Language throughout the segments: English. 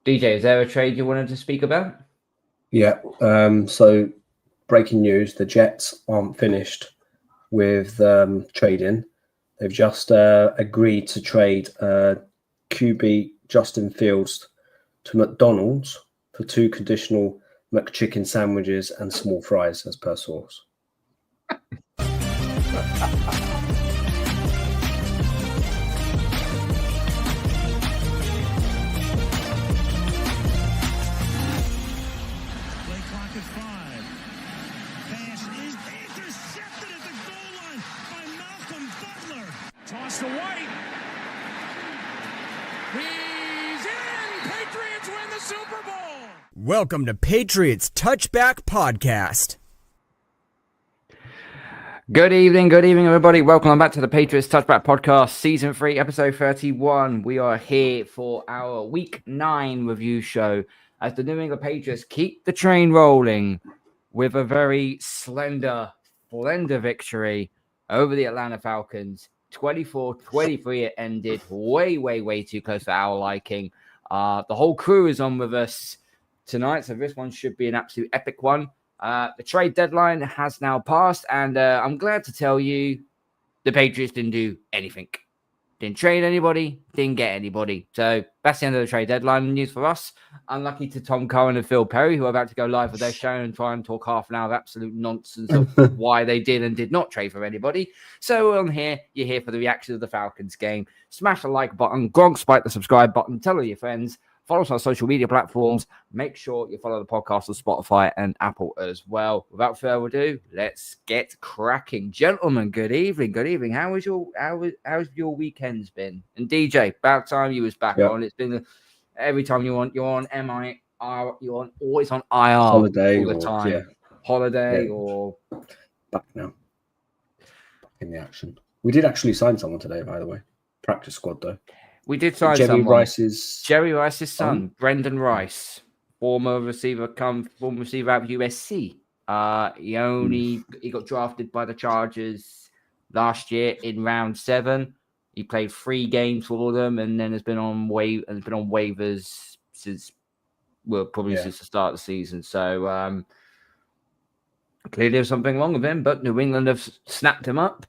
DJ, is there a trade you wanted to speak about? Yeah. So breaking news, the Jets aren't finished with trading. They've just agreed to trade QB Justin Fields to McDonald's for 2 conditional McChicken sandwiches and small fries, as per source. Toss to White. He's in! Patriots win the Super Bowl! Welcome to Patriots Touchback Podcast. Good evening, everybody. Welcome back to the Patriots Touchback Podcast, Season 3, Episode 31. We are here for our Week 9 review show as the New England Patriots keep the train rolling with a very slender victory over the Atlanta Falcons. 24-23 it ended. Way too close for our liking. The whole crew is on with us tonight, so this one should be an absolute epic one. The trade deadline has now passed, and I'm glad to tell you the Patriots didn't do anything. Didn't trade anybody, didn't get anybody. So that's the end of the trade deadline news for us. Unlucky to Tom Cohen and Phil Perry, who are about to go live with their show and try and talk half an hour of absolute nonsense of why they did and did not trade for anybody. So on here, you're here for the reaction of the Falcons game. Smash the like button, Gronk spike the subscribe button, tell all your friends. Follow us on social media platforms. Make sure you follow the podcast on Spotify and Apple as well. Without further ado, let's get cracking. Gentlemen, good evening. Good evening. How's your weekends been? And DJ, about time you was back on. It's been every time you're on MIR, you're always on IR Holiday all the time. Holiday or back now. Back in the action. We did actually sign someone today, by the way. Practice squad though. We did sign Jerry someone. Jerry Rice's son, Brendan Rice, former receiver out of USC. He got drafted by the Chargers last year in round 7. He played 3 games for them, and then has been on waivers since since the start of the season. So clearly there's something wrong with him, but New England have snapped him up.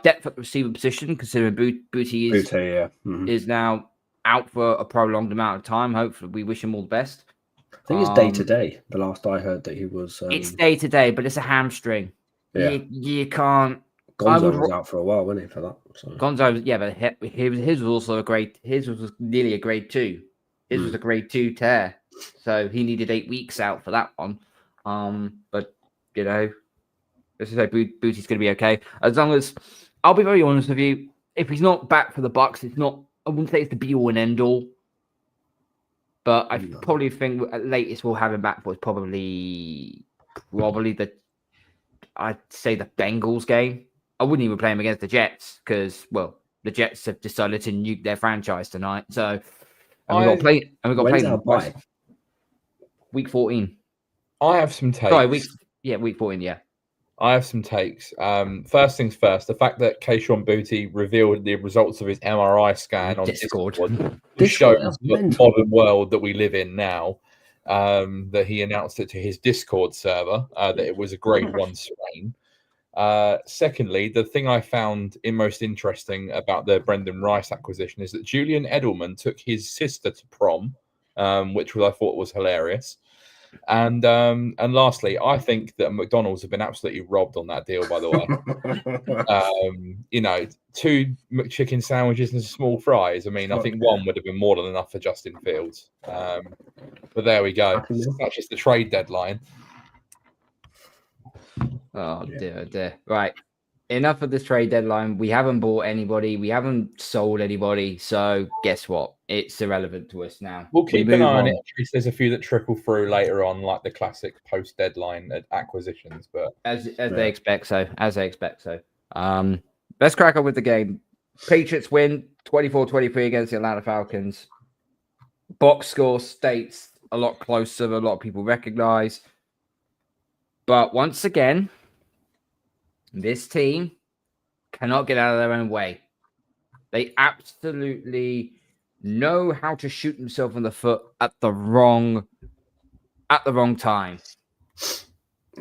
Depth at the receiver position, considering Booty is now out for a prolonged amount of time. Hopefully, we wish him all the best. I think it's day to day. The last I heard that he was. It's day to day, but it's a hamstring. Yeah, you can't. Gonzo was out for a while, wasn't he? For that, so. Gonzo, yeah, but his was also a grade. His was nearly a grade 2. His was a grade 2 tear, so he needed 8 weeks out for that one. But you know. Let's say Booty's going to be okay. As long as, I'll be very honest with you, if he's not back for the Bucks, it's not, I wouldn't say it's the be-all and end-all. But I probably think at latest we'll have him back for probably I'd say the Bengals game. I wouldn't even play him against the Jets because, well, the Jets have decided to nuke their franchise tonight. So, we've got to play them. Week 14. I have some takes. Sorry, week 14, yeah. I have some takes. First things first, the fact that Keyshawn Booty revealed the results of his MRI scan on Discord shows the modern world that we live in now, that he announced it to his Discord server, that it was a grade 1 strain. Secondly, the thing I found most interesting about the Brendan Rice acquisition is that Julian Edelman took his sister to prom, which I thought was hilarious. And lastly, I think that McDonald's have been absolutely robbed on that deal, by the way. 2 McChicken sandwiches and small fries. I mean, I think one would have been more than enough for Justin Fields. But there we go. That's just the trade deadline. Oh, dear. Right. Enough of this trade deadline. We haven't bought anybody. We haven't sold anybody. So guess what? It's irrelevant to us now. We'll keep an eye on it. In case there's a few that trickle through later on, like the classic post-deadline acquisitions. But as they expect so. Let's crack on with the game. Patriots win 24-23 against the Atlanta Falcons. Box score states a lot closer than a lot of people recognize. But once again, this team cannot get out of their own way. They absolutely know how to shoot himself in the foot at the wrong time.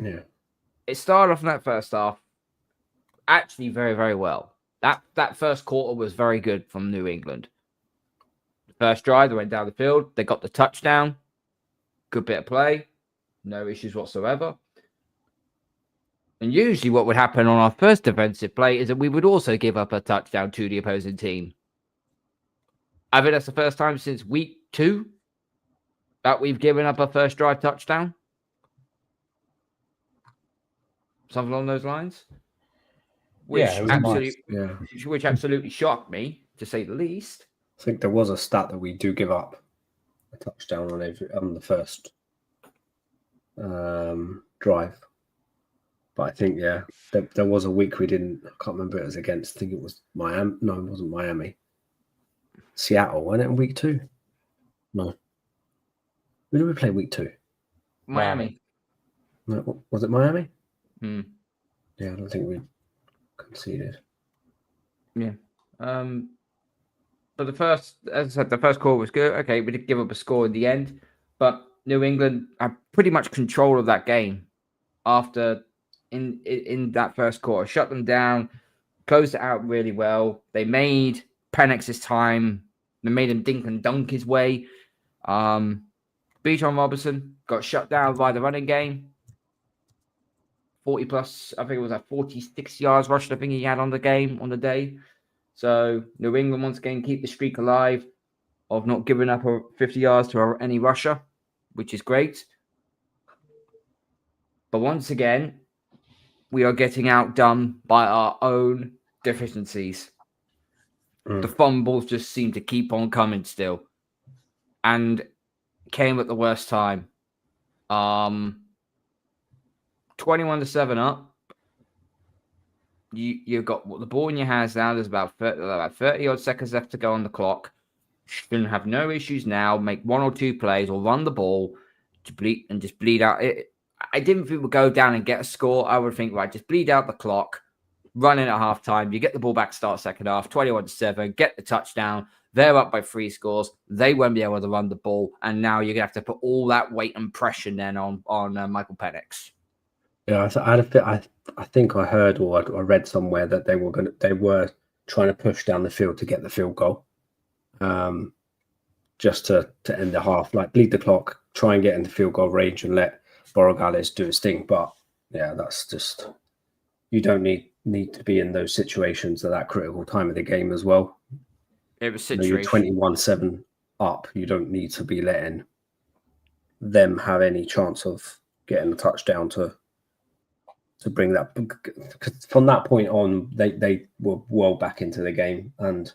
Yeah. It started off in that first half actually very, very well. That first quarter was very good from New England. The first drive, they went down the field. They got the touchdown. Good bit of play. No issues whatsoever. And usually what would happen on our first defensive play is that we would also give up a touchdown to the opposing team. I think that's the first time since week 2 that we've given up a first drive touchdown. Something along those lines. Which absolutely shocked me, to say the least. I think there was a stat that we do give up a touchdown on the first drive. But I think, there was a week we didn't. I can't remember it was against. I think it was Miami. No, it wasn't Miami. Seattle, wasn't it in week 2? No. Who did we play week 2? Miami. No, was it Miami? Yeah, I don't think we conceded. Yeah. But as I said, the first quarter was good. Okay, we did give up a score in the end, but New England had pretty much control of that game after in that first quarter. Shut them down, closed it out really well. They made Penix's time. They made him dink and dunk his way. Bijan Robinson got shut down by the running game. 40 plus, I think it was like 46 yards rushed, I think he had on the day. So New England once again keep the streak alive of not giving up 50 yards to any rusher, which is great. But once again, we are getting outdone by our own deficiencies. The fumbles just seem to keep on coming still. And came at the worst time. 21-7 up. You've got the ball in your hands now. There's about 30 odd seconds left to go on the clock. Shouldn't have no issues now. Make 1 or 2 plays or run the ball to bleed out. I didn't think we'd go down and get a score. I would think, right, just bleed out the clock, run in at halftime. You get the ball back, start second half, 21-7, get the touchdown. They're up by 3 scores. They won't be able to run the ball, and now you're gonna have to put all that weight and pressure then on Michael Penix. Yeah, I think I heard or I read somewhere that they were trying to push down the field to get the field goal, just to end the half, like bleed the clock, try and get into field goal range and let Borregales do his thing. But yeah, that's just, you don't need to be in those situations at that critical time of the game as well. It was situation. You're 21-7 up. You don't need to be letting them have any chance of getting a touchdown to bring that. Because from that point on, they were well back into the game and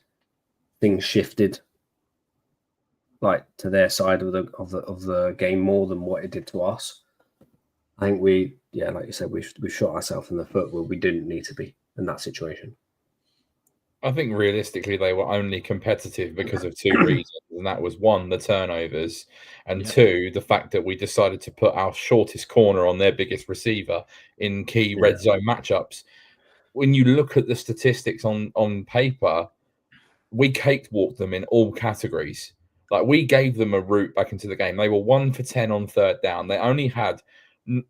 things shifted like to their side of the game more than what it did to us. I think like you said, we shot ourselves in the foot where we didn't need to be in that situation. I think realistically they were only competitive because of 2 reasons, and that was 1, the turnovers, and 2, the fact that we decided to put our shortest corner on their biggest receiver in key red zone matchups. When you look at the statistics on paper, we cakewalked them in all categories. Like, we gave them a route back into the game. They were 1 for 10 on third down. They only had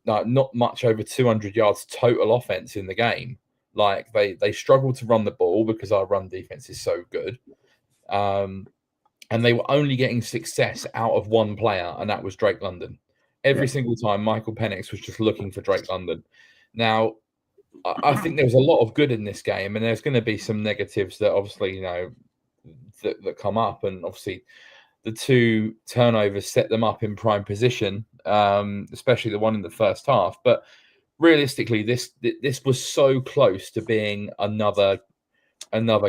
not much over 200 yards total offense in the game. Like, they struggled to run the ball because our run defense is so good. And they were only getting success out of 1 player, and that was Drake London. Every single time, Michael Penix was just looking for Drake London. Now, I think there was a lot of good in this game, and there's going to be some negatives that obviously, that come up. And obviously, the 2 turnovers set them up in prime position, especially the one in the first half. But realistically, this was so close to being another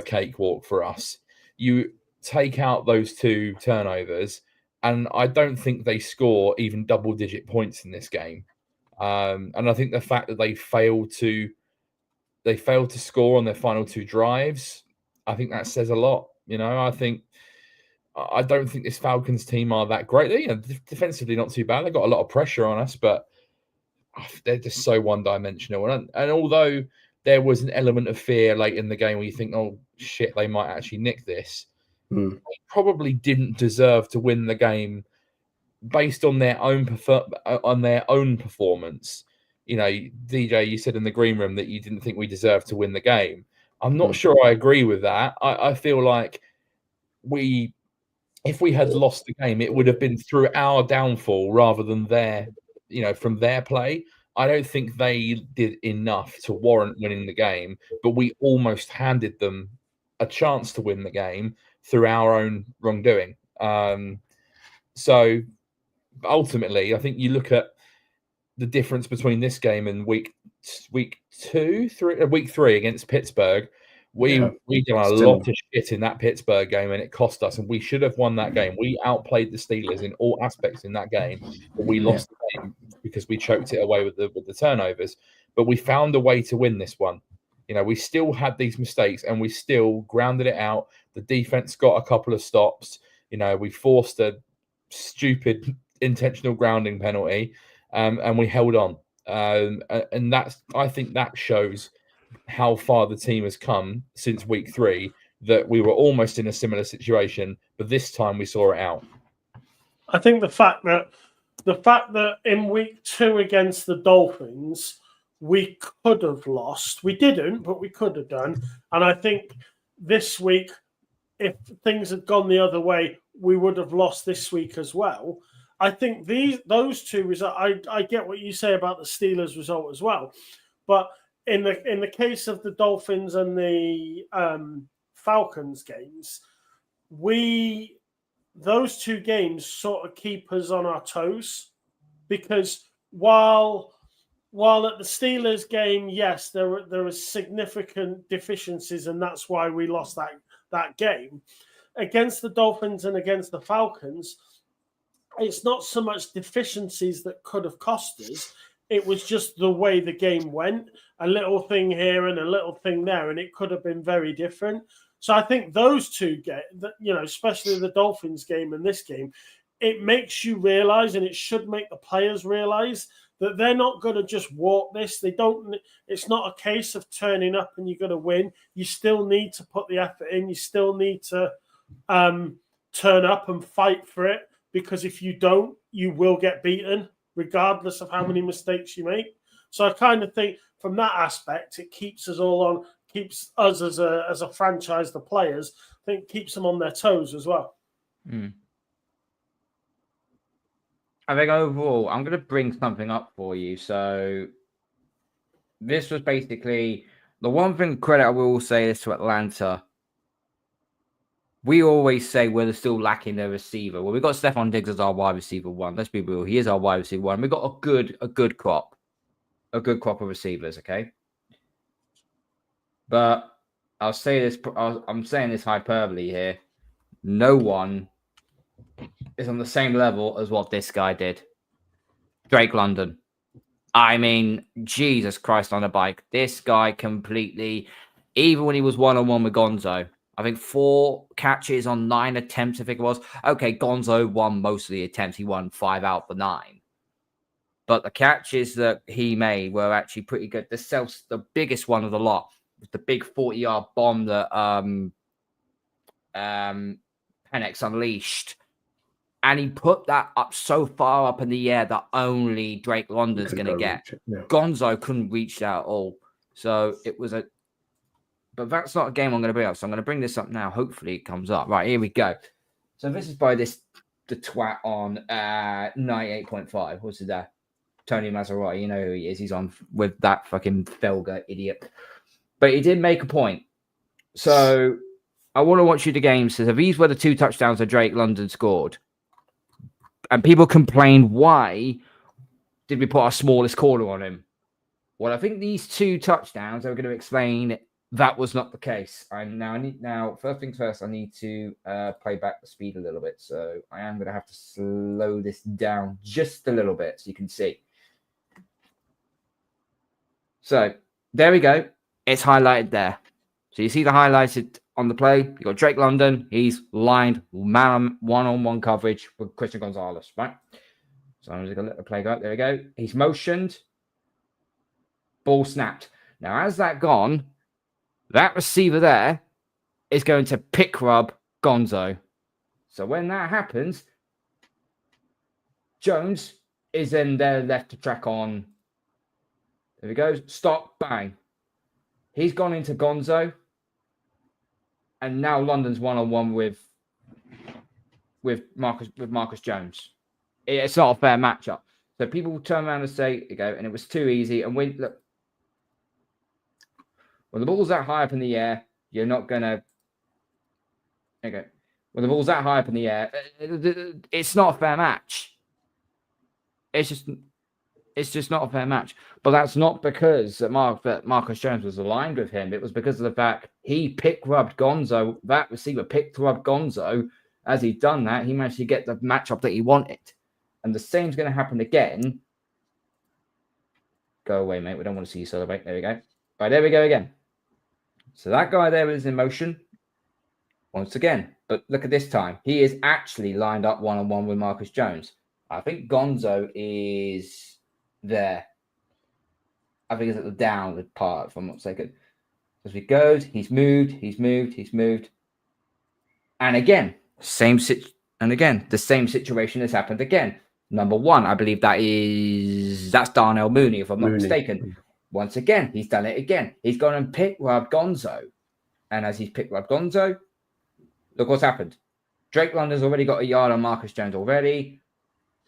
cakewalk for us. You take out those 2 turnovers, and I don't think they score even double-digit points in this game. And I think the fact that they failed to score on their final 2 drives, I think that says a lot. I don't think this Falcons team are that great. Defensively not too bad. They got a lot of pressure on us, but they're just so one-dimensional. And although there was an element of fear late in the game where you think, oh shit, they might actually nick this, they probably didn't deserve to win the game based on their own performance. You know, DJ, you said in the green room that you didn't think we deserved to win the game. I'm not sure I agree with that. I feel like if we had lost the game, it would have been through our downfall rather than from their play. I don't think they did enough to warrant winning the game, but we almost handed them a chance to win the game through our own wrongdoing. So ultimately, I think you look at the difference between this game and week 3 against Pittsburgh. We done a lot of shit in that Pittsburgh game, and it cost us, and we should have won that game. We outplayed the Steelers in all aspects in that game, but we lost the game because we choked it away with the turnovers. But we found a way to win this one. You know, we still had these mistakes, and we still grounded it out. The defense got a couple of stops. You know, we forced a stupid intentional grounding penalty, and we held on. And I think that shows how far the team has come since week 3, that we were almost in a similar situation, but this time we saw it out. I think the fact that in week 2 against the Dolphins, we could have lost. We didn't, but we could have done. And I think this week, if things had gone the other way, we would have lost this week as well. I think those two results, I get what you say about the Steelers result as well. But in the case of the Dolphins and the Falcons games, those two games sort of keep us on our toes, because while at the Steelers game, yes, there were significant deficiencies, and that's why we lost that game. Against the Dolphins and against the Falcons, it's not so much deficiencies that could have cost us. It was just the way the game went, a little thing here and a little thing there, and it could have been very different. So I think those two especially the Dolphins game and this game, it makes you realize, and it should make the players realize, that they're not going to just walk this. It's not a case of turning up and you're going to win. You still need to put the effort in. You still need to turn up and fight for it, because if you don't, you will get beaten, regardless of how many mistakes you make. So I kind of think from that aspect, it keeps us all on, keeps us as a franchise, the players, I think keeps them on their toes as well. I think overall, I'm going to bring something up for you. So this was basically the one thing credit I will say is to Atlanta. We always say we're still lacking a receiver. Well, we've got Stephon Diggs as our wide receiver 1. Let's be real. He is our wide receiver 1. We've got a good crop of receivers, okay? But I'll say this, I'm saying this hyperbole here. No one is on the same level as what this guy did. Drake London. I mean, Jesus Christ on a bike. This guy completely, even when he was one-on-one with Gonzo, I think 4 catches on 9 attempts, I think it was. Okay, Gonzo won most of the attempts. He won 5 out of the 9. But the catches that he made were actually pretty good. The biggest one of the lot was the big 40-yard bomb that Penix unleashed. And he put that up so far up in the air that only Drake London's going to get. Gonzo couldn't reach that at all. So it was but that's not a game I'm going to bring up. So I'm going to bring this up now. Hopefully it comes up. Right, here we go. So this is by the twat on 98.5. What's it there? Tony Maserati. You know who he is. He's on with that fucking Felga idiot. But he did make a point. So I want to watch you the game. So these were the 2 touchdowns that Drake London scored. And people complained, why did we put our smallest corner on him? Well, I think these 2 touchdowns are going to explain that was not the case. Now, first things first, I need to play back the speed a little bit. So I am going to have to slow this down just a little bit so you can see. So there we go. It's highlighted there. So you see the highlighted on the play. You got Drake London. He's lined one-on-one coverage with Christian Gonzalez, right? So I'm just going to let the play go. There we go. He's motioned. Ball snapped. Now, as that gone, that receiver there is going to pick rub Gonzo. So when that happens, Jones is then there left to track on. There he goes. Stop. Bang. He's gone into Gonzo. And now London's one-on-one with Marcus Jones. It's not a fair matchup. So people will turn around and say, and it was too easy. And when the ball's that high up in the air, you're not going to... Okay. When the ball's that high up in the air, it's not a fair match. It's just not a fair match. But that's not because that Marcus Jones was aligned with him. It was because of the fact he pick-rubbed Gonzo. That receiver pick-rubbed Gonzo. As he'd done that, he managed to get the matchup that he wanted. And the same's going to happen again. Go away, mate. We don't want to see you celebrate. There we go. Right, there we go again. So that guy there is in motion once again. But look at this time. He is actually lined up one-on-one with Marcus Jones. I think Gonzo is there. I think he's at the downward part, if I'm not mistaken. As he goes, he's moved. And again, the same situation has happened again. Number one, I believe that's Darnell Mooney, if I'm not mistaken. Once again, he's done it again. He's gone and pick-rubbed Gonzo. And as he's pick-rubbed Gonzo, look what's happened. Drake London's already got a yard on Marcus Jones already.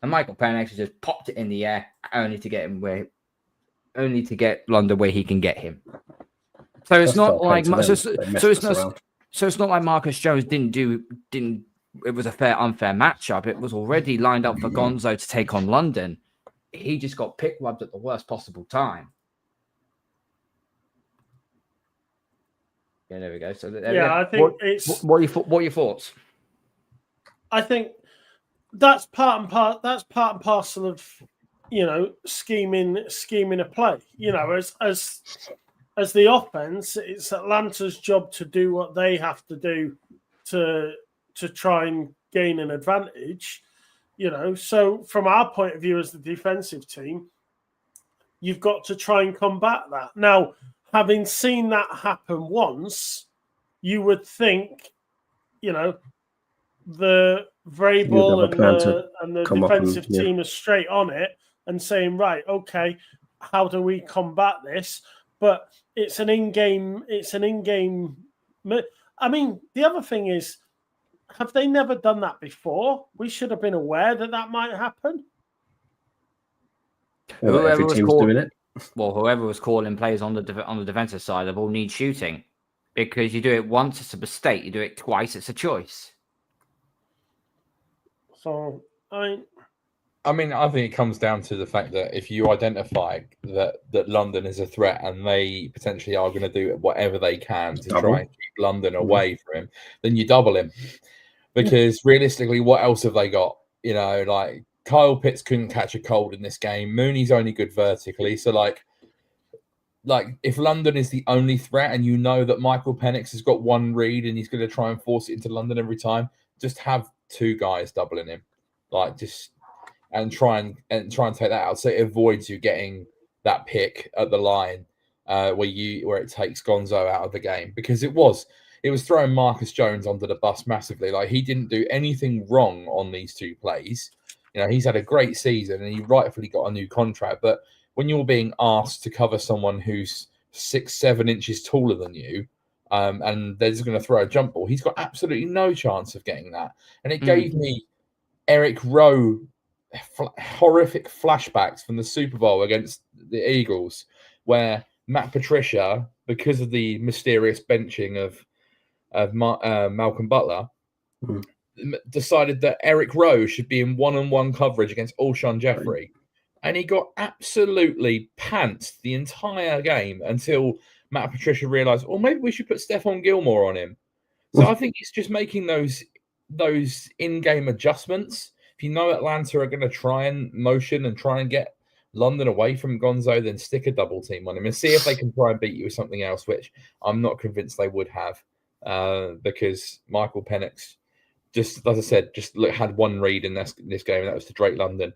And Michael Penix has just popped it in the air only to get London where he can get him. So it's not like it's not like Marcus Jones didn't. It was a unfair matchup. It was already lined up for Gonzo to take on London. He just got pick-rubbed at the worst possible time. Yeah, there we go. So I think what are your thoughts? I think that's part and parcel of scheming a play. As the offense, it's Atlanta's job to do what they have to do to try and gain an advantage. So from our point of view as the defensive team, you've got to try and combat that. Now, having seen that happen once, you would think, the Vrabel and the defensive team are straight on it and saying, right, okay, how do we combat this? But it's an in-game. I mean, the other thing is, have they never done that before? We should have been aware that might happen. Every team's doing it. Well, whoever was calling plays on the defensive side, they all need shooting, because you do it once, it's a mistake. You do it twice, it's a choice. So I think it comes down to the fact that if you identify that London is a threat and they potentially are going to do whatever they can to try and keep London away from him, then you double him. Because realistically, what else have they got? Like Kyle Pitts couldn't catch a cold in this game. Mooney's only good vertically. So like if London is the only threat and that Michael Penix has got one read and he's going to try and force it into London every time, just have two guys doubling him. And try and take that out, so it avoids you getting that pick at the line where it takes Gonzo out of the game, because it was throwing Marcus Jones under the bus massively. Like, he didn't do anything wrong on these two plays. He's had a great season and he rightfully got a new contract. But when you're being asked to cover someone who's 6-7 inches taller than you, and they're just going to throw a jump ball, he's got absolutely no chance of getting that. And it gave me Eric Rowe horrific flashbacks from the Super Bowl against the Eagles, where Matt Patricia, because of the mysterious benching of Malcolm Butler, decided that Eric Rowe should be in one-on-one coverage against Alshon Jeffrey, and he got absolutely pantsed the entire game until Matt Patricia realized, maybe we should put Stephon Gilmore on him. So I think it's just making those in-game adjustments. If Atlanta are going to try and motion and try and get London away from Gonzo, then stick a double team on him and see if they can try and beat you with something else, which I'm not convinced they would have, because Michael Penix, just as I said, had one read in this game, and that was to Drake London.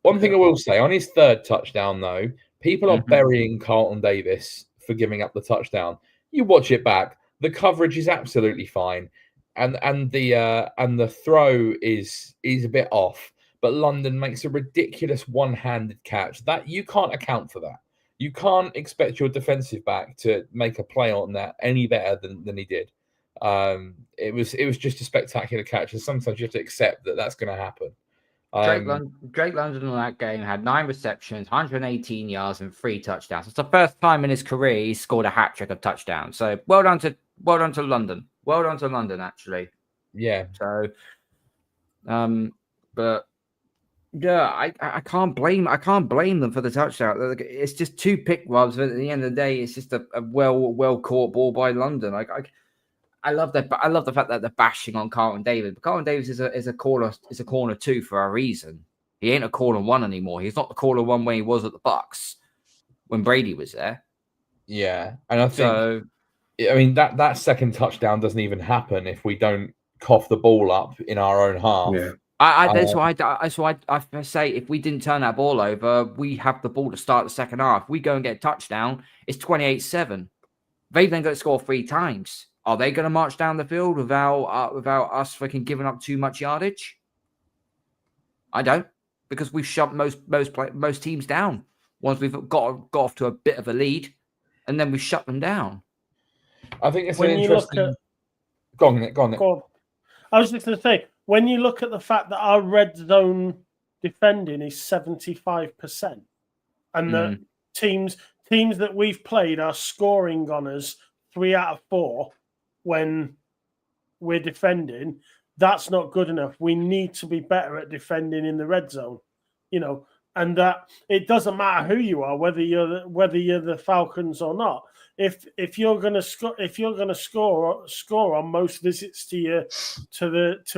One thing I will say, on his third touchdown, though, people are burying Carlton Davis for giving up the touchdown. You watch it back, the coverage is absolutely fine. and the throw is a bit off, but London makes a ridiculous one-handed catch that you can't account for that. You can't expect your defensive back to make a play on that any better than he did. It was just a spectacular catch, and sometimes you have to accept that that's going to happen. Drake London in that game had 9 receptions, 118 yards, and 3 touchdowns. It's the first time in his career he scored a hat trick of touchdowns. So well done to London. Well done to London, actually. Yeah. So, but yeah, I can't blame them for the touchdown. It's just 2 pick rubs, but at the end of the day, it's just a well caught ball by London. I love that. I love the fact that they're bashing on Carlton Davis. But Carlton Davis is a corner 2 for a reason. He ain't a corner 1 anymore. He's not the corner 1 when he was at the Bucks when Brady was there. Yeah, and I think that second touchdown doesn't even happen if we don't cough the ball up in our own half. Yeah. That's why I say if we didn't turn that ball over, we have the ball to start the second half. We go and get a touchdown. It's 28-7. They've then got to score 3 times. Are they going to march down the field without us freaking giving up too much yardage? I don't, because we've shut most teams down once we've got off to a bit of a lead, and then we shut them down. I think it's an interesting. Go on, Nick. I was just going to say, when you look at the fact that our red zone defending is 75%, and the teams that we've played are scoring on us 3 out of 4. When we're defending, that's not good enough. We need to be better at defending in the red zone, and that it doesn't matter who you are, whether you're the Falcons or not. If you're going to score on most visits to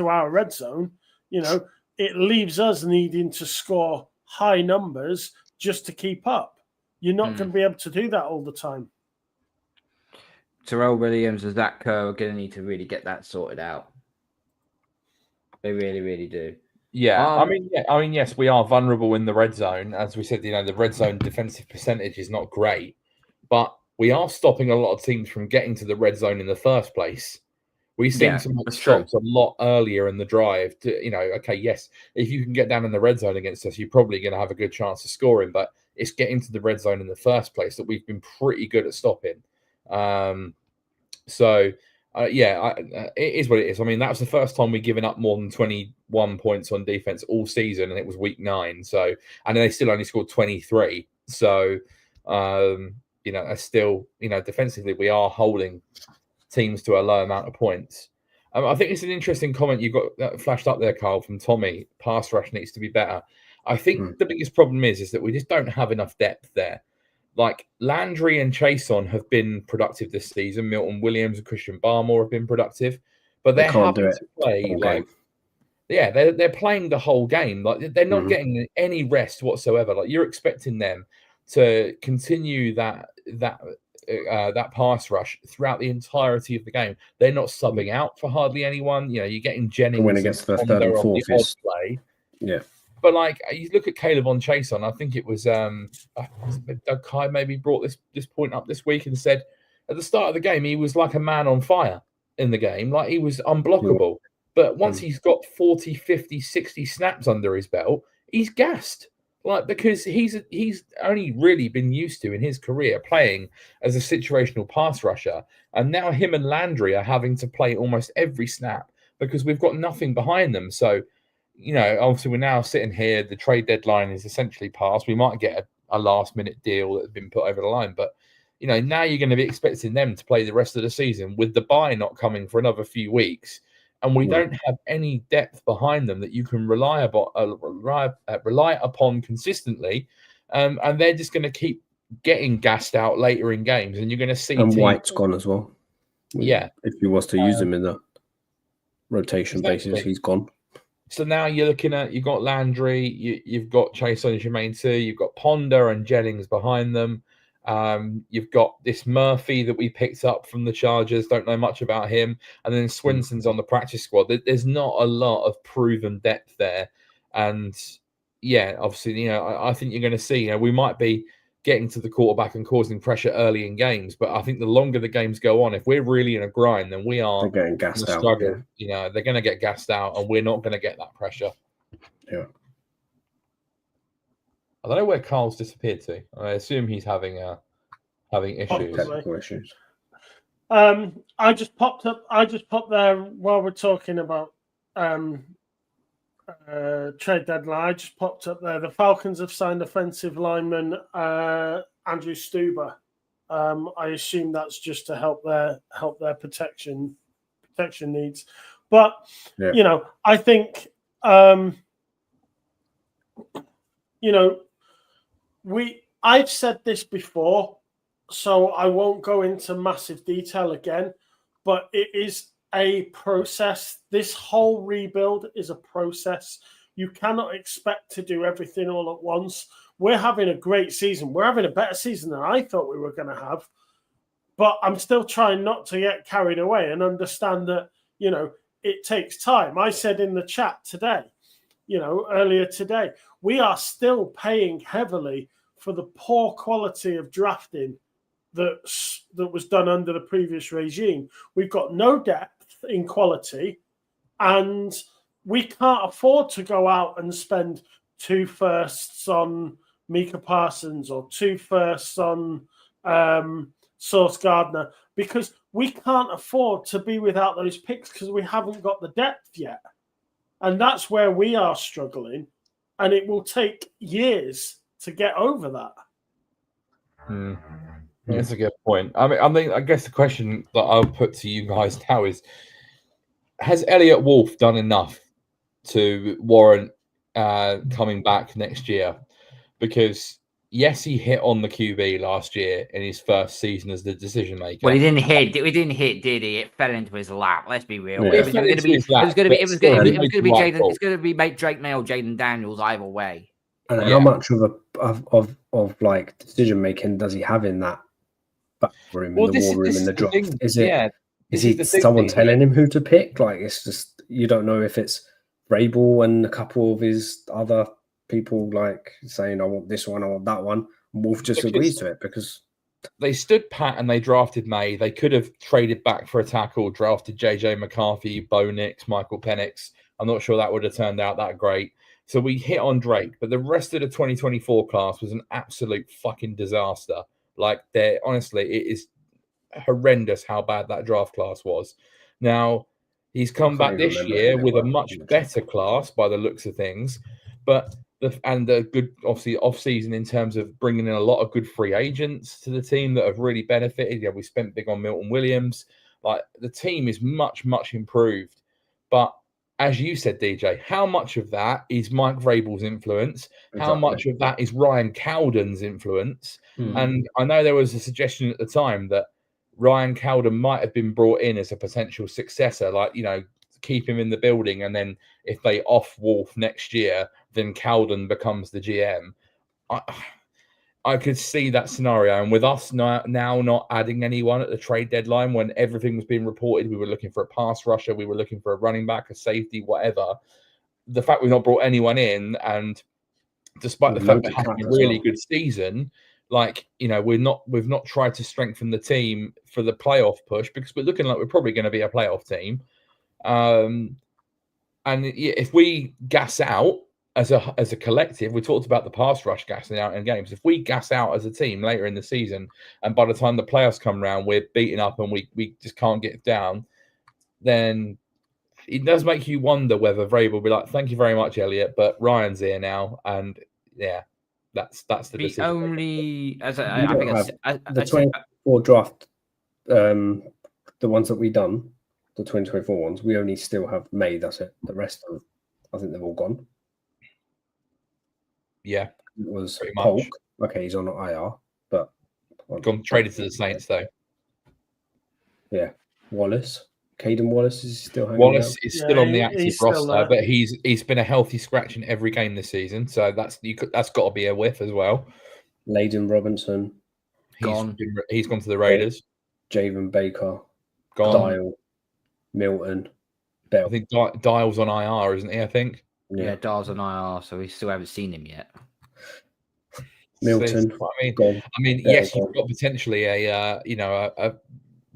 our red zone, it leaves us needing to score high numbers just to keep up. You're not going to be able to do that all the time. Terrell Williams and Zach Kerr are going to need to really get that sorted out. They really, really do. Yeah, yes, we are vulnerable in the red zone. As we said, the red zone defensive percentage is not great, but we are stopping a lot of teams from getting to the red zone in the first place. We've seen some stops a lot earlier in the drive. Yes, if you can get down in the red zone against us, you're probably going to have a good chance of scoring, but it's getting to the red zone in the first place that we've been pretty good at stopping. It is what it is. I mean, that was the first time we've given up more than 21 points on defense all season, and it was week 9. So, and they still only scored 23. So, that's still, defensively, we are holding teams to a low amount of points. I think it's an interesting comment you got flashed up there, Carl, from Tommy. Pass rush needs to be better. I think the biggest problem is that we just don't have enough depth there. Like Landry and Chason have been productive this season. Milton Williams and Christian Barmore have been productive, but they're having to play they're playing the whole game. Like they're not getting any rest whatsoever. Like you're expecting them to continue that pass rush throughout the entirety of the game. They're not subbing out for hardly anyone. You're getting Jennings when it gets to the third and fourth play. Yeah. But you look at Caleb on Chason. I think it was Doug Kai maybe brought this point up this week and said at the start of the game he was like a man on fire in the game, like he was unblockable. But once he's got 40, 50, 60 snaps under his belt, he's gassed. Because he's only really been used to in his career playing as a situational pass rusher, and now him and Landry are having to play almost every snap because we've got nothing behind them. So. Obviously we're now sitting here. The trade deadline is essentially passed. We might get a last-minute deal that's been put over the line, but now you're going to be expecting them to play the rest of the season with the bye not coming for another few weeks, and we don't have any depth behind them that you can rely upon consistently, and they're just going to keep getting gassed out later in games, and you're going to see. And White's gone as well. Yeah, if you was to use him in the rotation basis, he's gone. So now you're looking at, you've got Landry, you've got Chason as your main 2, you've got Ponder and Jennings behind them. You've got this Murphy that we picked up from the Chargers, don't know much about him. And then Swinson's on the practice squad. There's not a lot of proven depth there. And obviously, I think you're going to see, we might be getting to the quarterback and causing pressure early in games. But I think the longer the games go on, if we're really in a grind, then we are getting gassed out. Struggle. Yeah. They're going to get gassed out, and we're not going to get that pressure. Yeah. I don't know where Carl's disappeared to. I assume he's having issues. Technical issues. I just popped there while we're talking about trade deadline. I just popped up there. The Falcons have signed offensive lineman Andrew Stuber. I assume that's just to help their protection needs. But I think I've said this before, so I won't go into massive detail again, but it is a process. This whole rebuild is a process. You cannot expect to do everything all at once. We're having a great season. We're having a better season than I thought we were going to have. But I'm still trying not to get carried away and understand that, it takes time. I said in the chat today, earlier today, we are still paying heavily for the poor quality of drafting that was done under the previous regime. We've got no depth in quality, and we can't afford to go out and spend 2 firsts on Micah Parsons or 2 firsts on Sauce Gardner, because we can't afford to be without those picks because we haven't got the depth yet. And that's where we are struggling, and it will take years to get over that. That's a good point. I guess the question that I'll put to you guys now is, has Elliot Wolf done enough to warrant coming back next year? Because yes, he hit on the QB last year in his first season as the decision maker. Well, he didn't hit, did he? It fell into his lap. Let's be real. Yeah. It was going to be Jaden. It's going to be Drake Maye or Jaden Daniels either way. And how much of like decision making does he have in that back room, in the war room, in the drop? Is he someone telling him who to pick? Like, it's just, you don't know if it's Vrabel and a couple of his other people like saying, I want this one, I want that one. Wolf just agrees to it because they stood pat and they drafted May. They could have traded back for a tackle, drafted JJ McCarthy, Bo Nix, Michael Penix. I'm not sure that would have turned out that great. So we hit on Drake, but the rest of the 2024 class was an absolute fucking disaster. Like, honestly, it is horrendous how bad that draft class was. Now, he's come back this year with a much better class by the looks of things, but the good, obviously, off-season in terms of bringing in a lot of good free agents to the team that have really benefited. Yeah, we spent big on Milton Williams. Like, the team is much, much improved. But as you said, DJ, how much of that is Mike Vrabel's influence? Exactly. How much of that is Ryan Cowden's influence? And I know there was a suggestion at the time that Ryan Cowden might have been brought in as a potential successor, like, keep him in the building, and then if they off Wolf next year, then Cowden becomes the GM. I could see that scenario. And with us now not adding anyone at the trade deadline, when everything was being reported, we were looking for a pass rusher, we were looking for a running back, a safety, whatever. The fact we've not brought anyone in, and despite the fact we're having a really good season, like, we've not tried to strengthen the team for the playoff push, because we're looking like we're probably going to be a playoff team. And if we gas out as a collective, we talked about the pass rush gassing out in games. If we gas out as a team later in the season, and by the time the playoffs come around, we're beaten up and we just can't get down, then it does make you wonder whether Vrabel will be like, "Thank you very much, Elliot, but Ryan's here now," and that's the decision. Only as I think the 24 draft, the ones that we done, the 2024 ones, we only still have May. That's it. The rest of, I think they've all gone. Yeah, it was Polk. Okay, he's on IR, but gone traded to the Saints though. Yeah, Wallace, Caden Wallace is still hanging Wallace out. is still on the active roster, but he's been a healthy scratch in every game this season, so that's got to be a whiff as well. Bijan Robinson, he's gone to the Raiders. Javen Baker, gone. Dial, Milton, Bell. I think Dial's on IR, isn't he? I think. Yeah, Dial's on IR, so we still haven't seen him yet. Milton. I mean, yes, you've got potentially a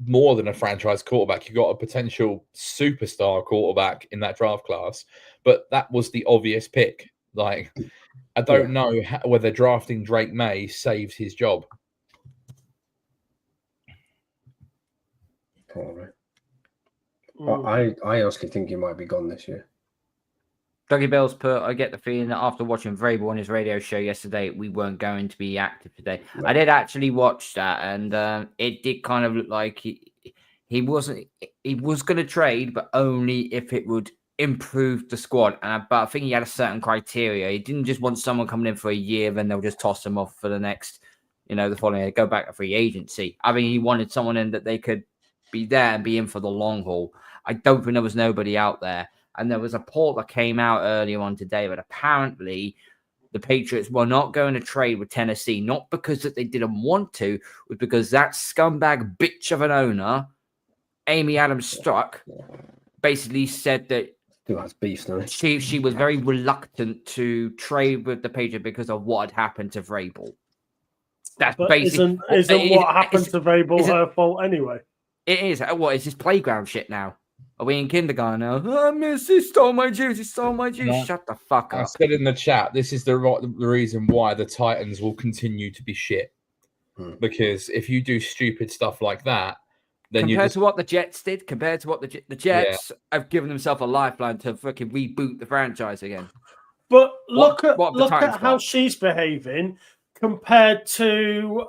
more than a franchise quarterback. You've got a potential superstar quarterback in that draft class, but that was the obvious pick. Like, I don't know whether drafting Drake Maye saves his job. Probably. I honestly think he might be gone this year. Dougie Bell's put, I get the feeling that after watching Vrabel on his radio show yesterday, we weren't going to be active today. No. I did actually watch that, and it did kind of look like he was going to trade, but only if it would improve the squad. But I think he had a certain criteria. He didn't just want someone coming in for a year, then they'll just toss him off for the next, the following year, go back to free agency. I mean, he wanted someone in that they could be there and be in for the long haul. I don't think there was nobody out there. And there was a report that came out earlier on today that apparently the Patriots were not going to trade with Tennessee, not because that they didn't want to, but because that scumbag bitch of an owner, Amy Adams Struck, basically said that she was very reluctant to trade with the Patriots because of what had happened to Vrabel. That's basically isn't what happened to Vrabel her fault anyway? It is. What is this playground shit now? Are we in kindergarten now? Oh, miss, he stole my juice. He stole my juice. No. Shut the fuck up. I said in the chat, this is the reason why the Titans will continue to be shit. Because if you do stupid stuff like that, then compared to what the Jets did, compared to what the Jets have given themselves a lifeline to fucking reboot the franchise again. But look at how she's behaving compared to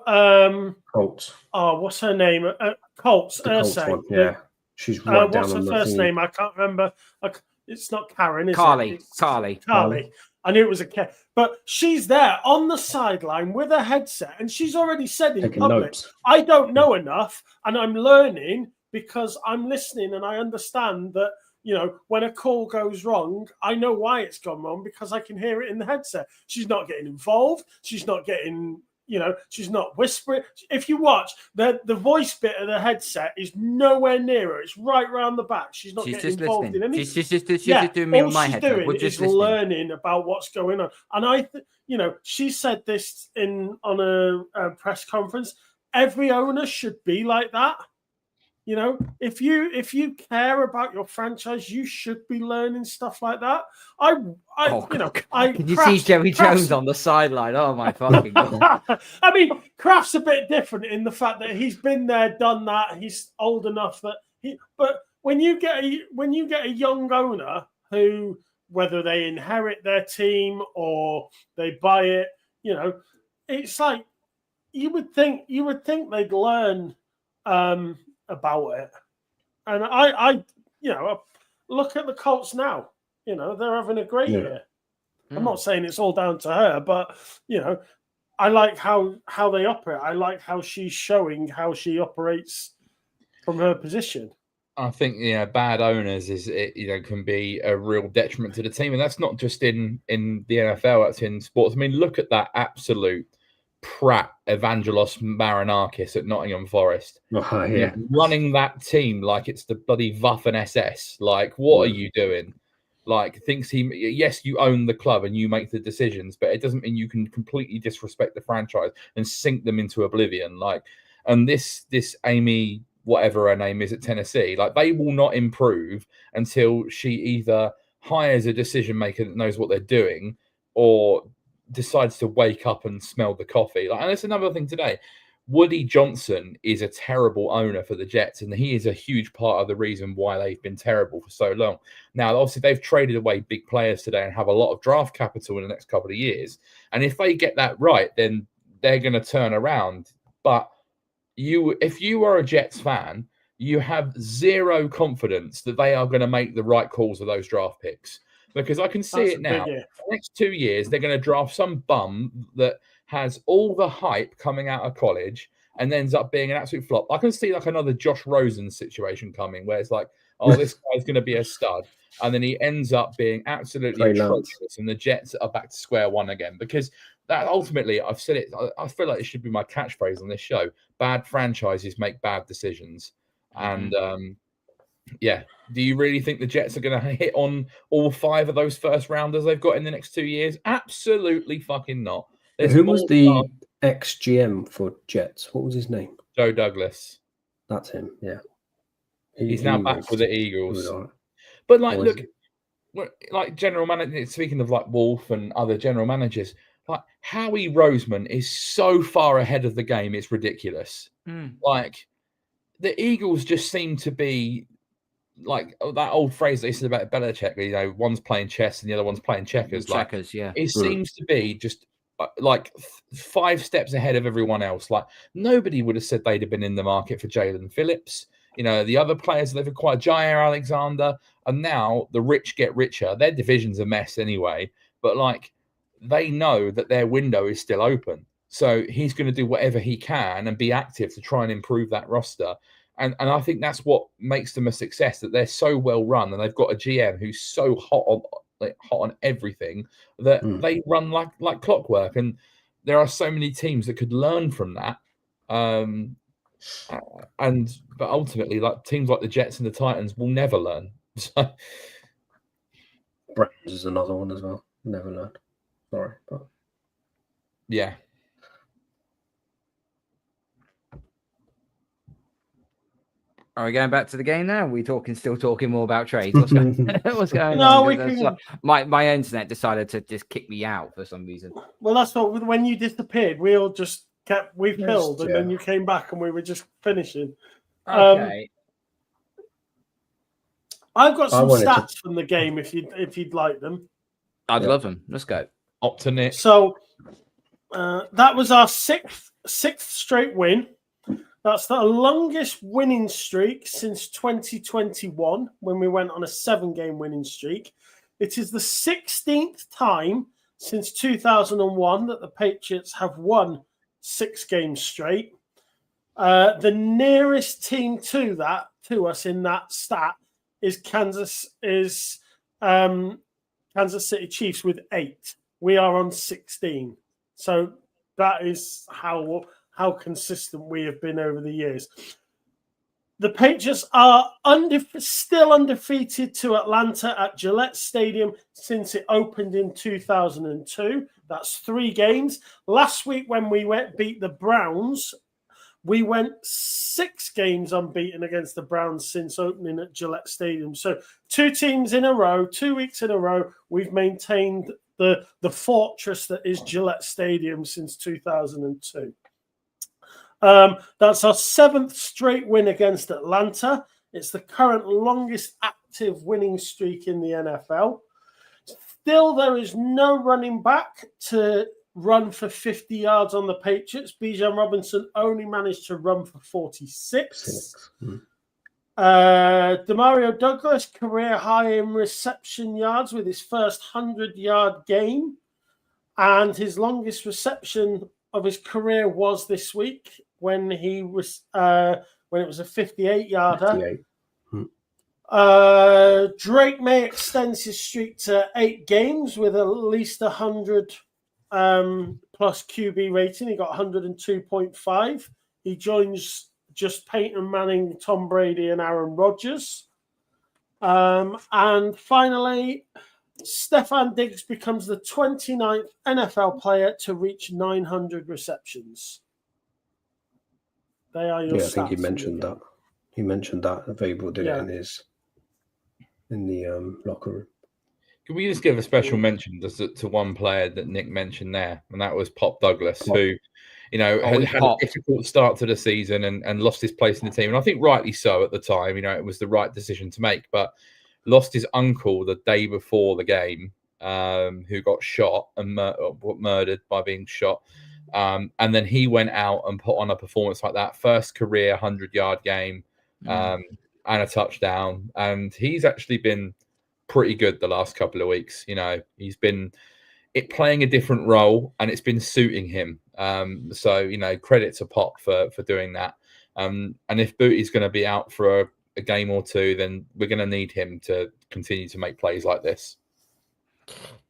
Colts. Oh, what's her name? Colts. One, yeah. She's right down what's her first name? I can't remember. It's not Karen, is Carly. it? Carly. I knew it was a K. But she's there on the sideline with a headset, and she's already said in public, I don't know enough, and I'm learning because I'm listening and I understand that, when a call goes wrong, I know why it's gone wrong because I can hear it in the headset. She's not getting involved. She's not getting... she's not whispering. If you watch, the voice bit of the headset is nowhere near her. It's right round the back. She's not getting involved in anything. She's just doing me on my head. All she's doing is learning about what's going on. And she said this on a press conference. Every owner should be like that. If you care about your franchise, you should be learning stuff like that. Can you see Jerry Jones on the sideline? Oh my fucking god! I mean, Kraft's a bit different in the fact that he's been there, done that. He's old enough that he. But when you get a young owner who, whether they inherit their team or they buy it, it's like you would think they'd learn. About it, and I look at the Colts now. They're having a great year. I'm not saying it's all down to her, but I like how they operate. I like how she's showing how she operates from her position. I think bad owners can be a real detriment to the team, and that's not just in the NFL. That's in sports. I mean, look at that absolute prat Evangelos Marinakis at Nottingham Forest. Running that team like it's the bloody Waffen SS. Like, what are you doing? Like, thinks yes, you own the club and you make the decisions, but it doesn't mean you can completely disrespect the franchise and sink them into oblivion. Like, and this Amy, whatever her name is at Tennessee, like, they will not improve until she either hires a decision maker that knows what they're doing or decides to wake up and smell the coffee. And that's another thing today. Woody Johnson is a terrible owner for the Jets, and he is a huge part of the reason why they've been terrible for so long. Now, obviously, they've traded away big players today and have a lot of draft capital in the next couple of years. And if they get that right, then they're going to turn around. But if you are a Jets fan, you have zero confidence that they are going to make the right calls with those draft picks. Because I can see it now. The next 2 years, they're going to draft some bum that has all the hype coming out of college and ends up being an absolute flop. I can see like another Josh Rosen situation coming where it's like, oh, this guy's going to be a stud. And then he ends up being absolutely atrocious and the Jets are back to square one again. Because that ultimately, I've said it, I feel like it should be my catchphrase on this show. Bad franchises make bad decisions. And do you really think the Jets are going to hit on all 5 of those first rounders they've got in the next 2 years? Absolutely fucking not. Who was the ex-GM for Jets? What was his name? Joe Douglas. That's him. Yeah, he's now back with the Eagles. Right. But look, general manager. Speaking of Wolf and other general managers, Howie Roseman is so far ahead of the game. It's ridiculous. The Eagles just seem to be that old phrase they said about Belichick. One's playing chess and the other one's playing checkers. Yeah. It seems to be just 5 steps ahead of everyone else. Nobody would have said they'd have been in the market for Jalen Phillips. The other players they've acquired, Jair Alexander, and now the rich get richer. Their division's a mess anyway, but they know that their window is still open. So he's going to do whatever he can and be active to try and improve that roster. And I think that's what makes them a success, that they're so well run and they've got a GM who's so hot on everything that they run like clockwork. And there are so many teams that could learn from that. But ultimately, teams like the Jets and the Titans will never learn. Browns is another one as well. Never learned. Sorry, but yeah. Are we going back to the game now? Are we still talking more about trades? What's going no, on? My internet decided to just kick me out for some reason. Well, that's what when you disappeared, we all just we filled, and then you came back, and we were just finishing. Okay. I've got some stats from the game if you'd like them. I'd love them. Let's go. Up to Nick. So that was our sixth straight win. That's the longest winning streak since 2021, when we went on a 7-game winning streak. It is the 16th time since 2001 that the Patriots have won 6 games straight. The nearest team to us in that stat is Kansas City Chiefs with 8. We are on 16. So that is how consistent we have been over the years. The Patriots are still undefeated to Atlanta at Gillette Stadium since it opened in 2002. That's 3 games. Last week when we beat the Browns, we went 6 games unbeaten against the Browns since opening at Gillette Stadium. So 2 teams in a row, 2 weeks in a row, we've maintained the fortress that is Gillette Stadium since 2002. That's our 7th straight win against Atlanta. It's the current longest active winning streak in the NFL. Still, there is no running back to run for 50 yards on the Patriots. Bijan Robinson only managed to run for 46. Demario Douglas, career high in reception yards with his first 100-yard game. And his longest reception of his career was this week when it was a 58-yarder. Drake Maye extends his streak to 8 games with at least 100 plus QB rating. He got 102.5. He joins just Peyton Manning, Tom Brady, and Aaron Rodgers. And finally, Stefan Diggs becomes the 29th NFL player to reach 900 receptions. They are your stats. I think he mentioned that. He mentioned that. Vabel did it in the locker room. Can we just give a special mention to one player that Nick mentioned there, and that was Pop Douglas, who, had a difficult start to the season and lost his place in the team. And I think rightly so at the time. It was the right decision to make, but lost his uncle the day before the game, who got shot and murdered by being shot. And then he went out and put on a performance like that. First career 100-yard game and a touchdown. And he's actually been pretty good the last couple of weeks. He's been playing a different role and it's been suiting him. So credit to Pop for doing that. And if Booty's going to be out for a game or 2, then we're going to need him to continue to make plays like this.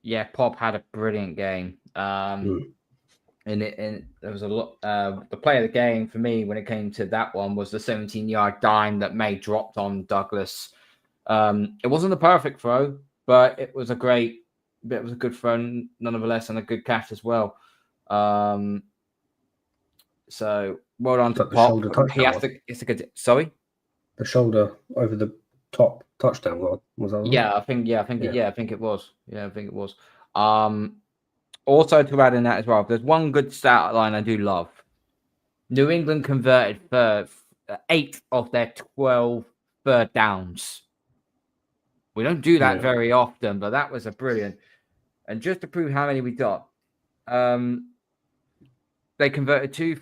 Yeah, Pop had a brilliant game. And there was a lot. The play of the game for me when it came to that one was the 17-yard dime that May dropped on Douglas. It wasn't a perfect throw, but it was a good throw nonetheless, and a good catch as well. So well done to the shoulder Pop. He has touchdown to. It's a good. Sorry. The shoulder over the top touchdown one, was that right? I think it was. Yeah, I think it was. Also to add in that as well, there's one good stat line I do love. New England converted for 8 of their 12 third downs. We don't do that very often, but that was a brilliant. And just to prove how many we got, they converted 2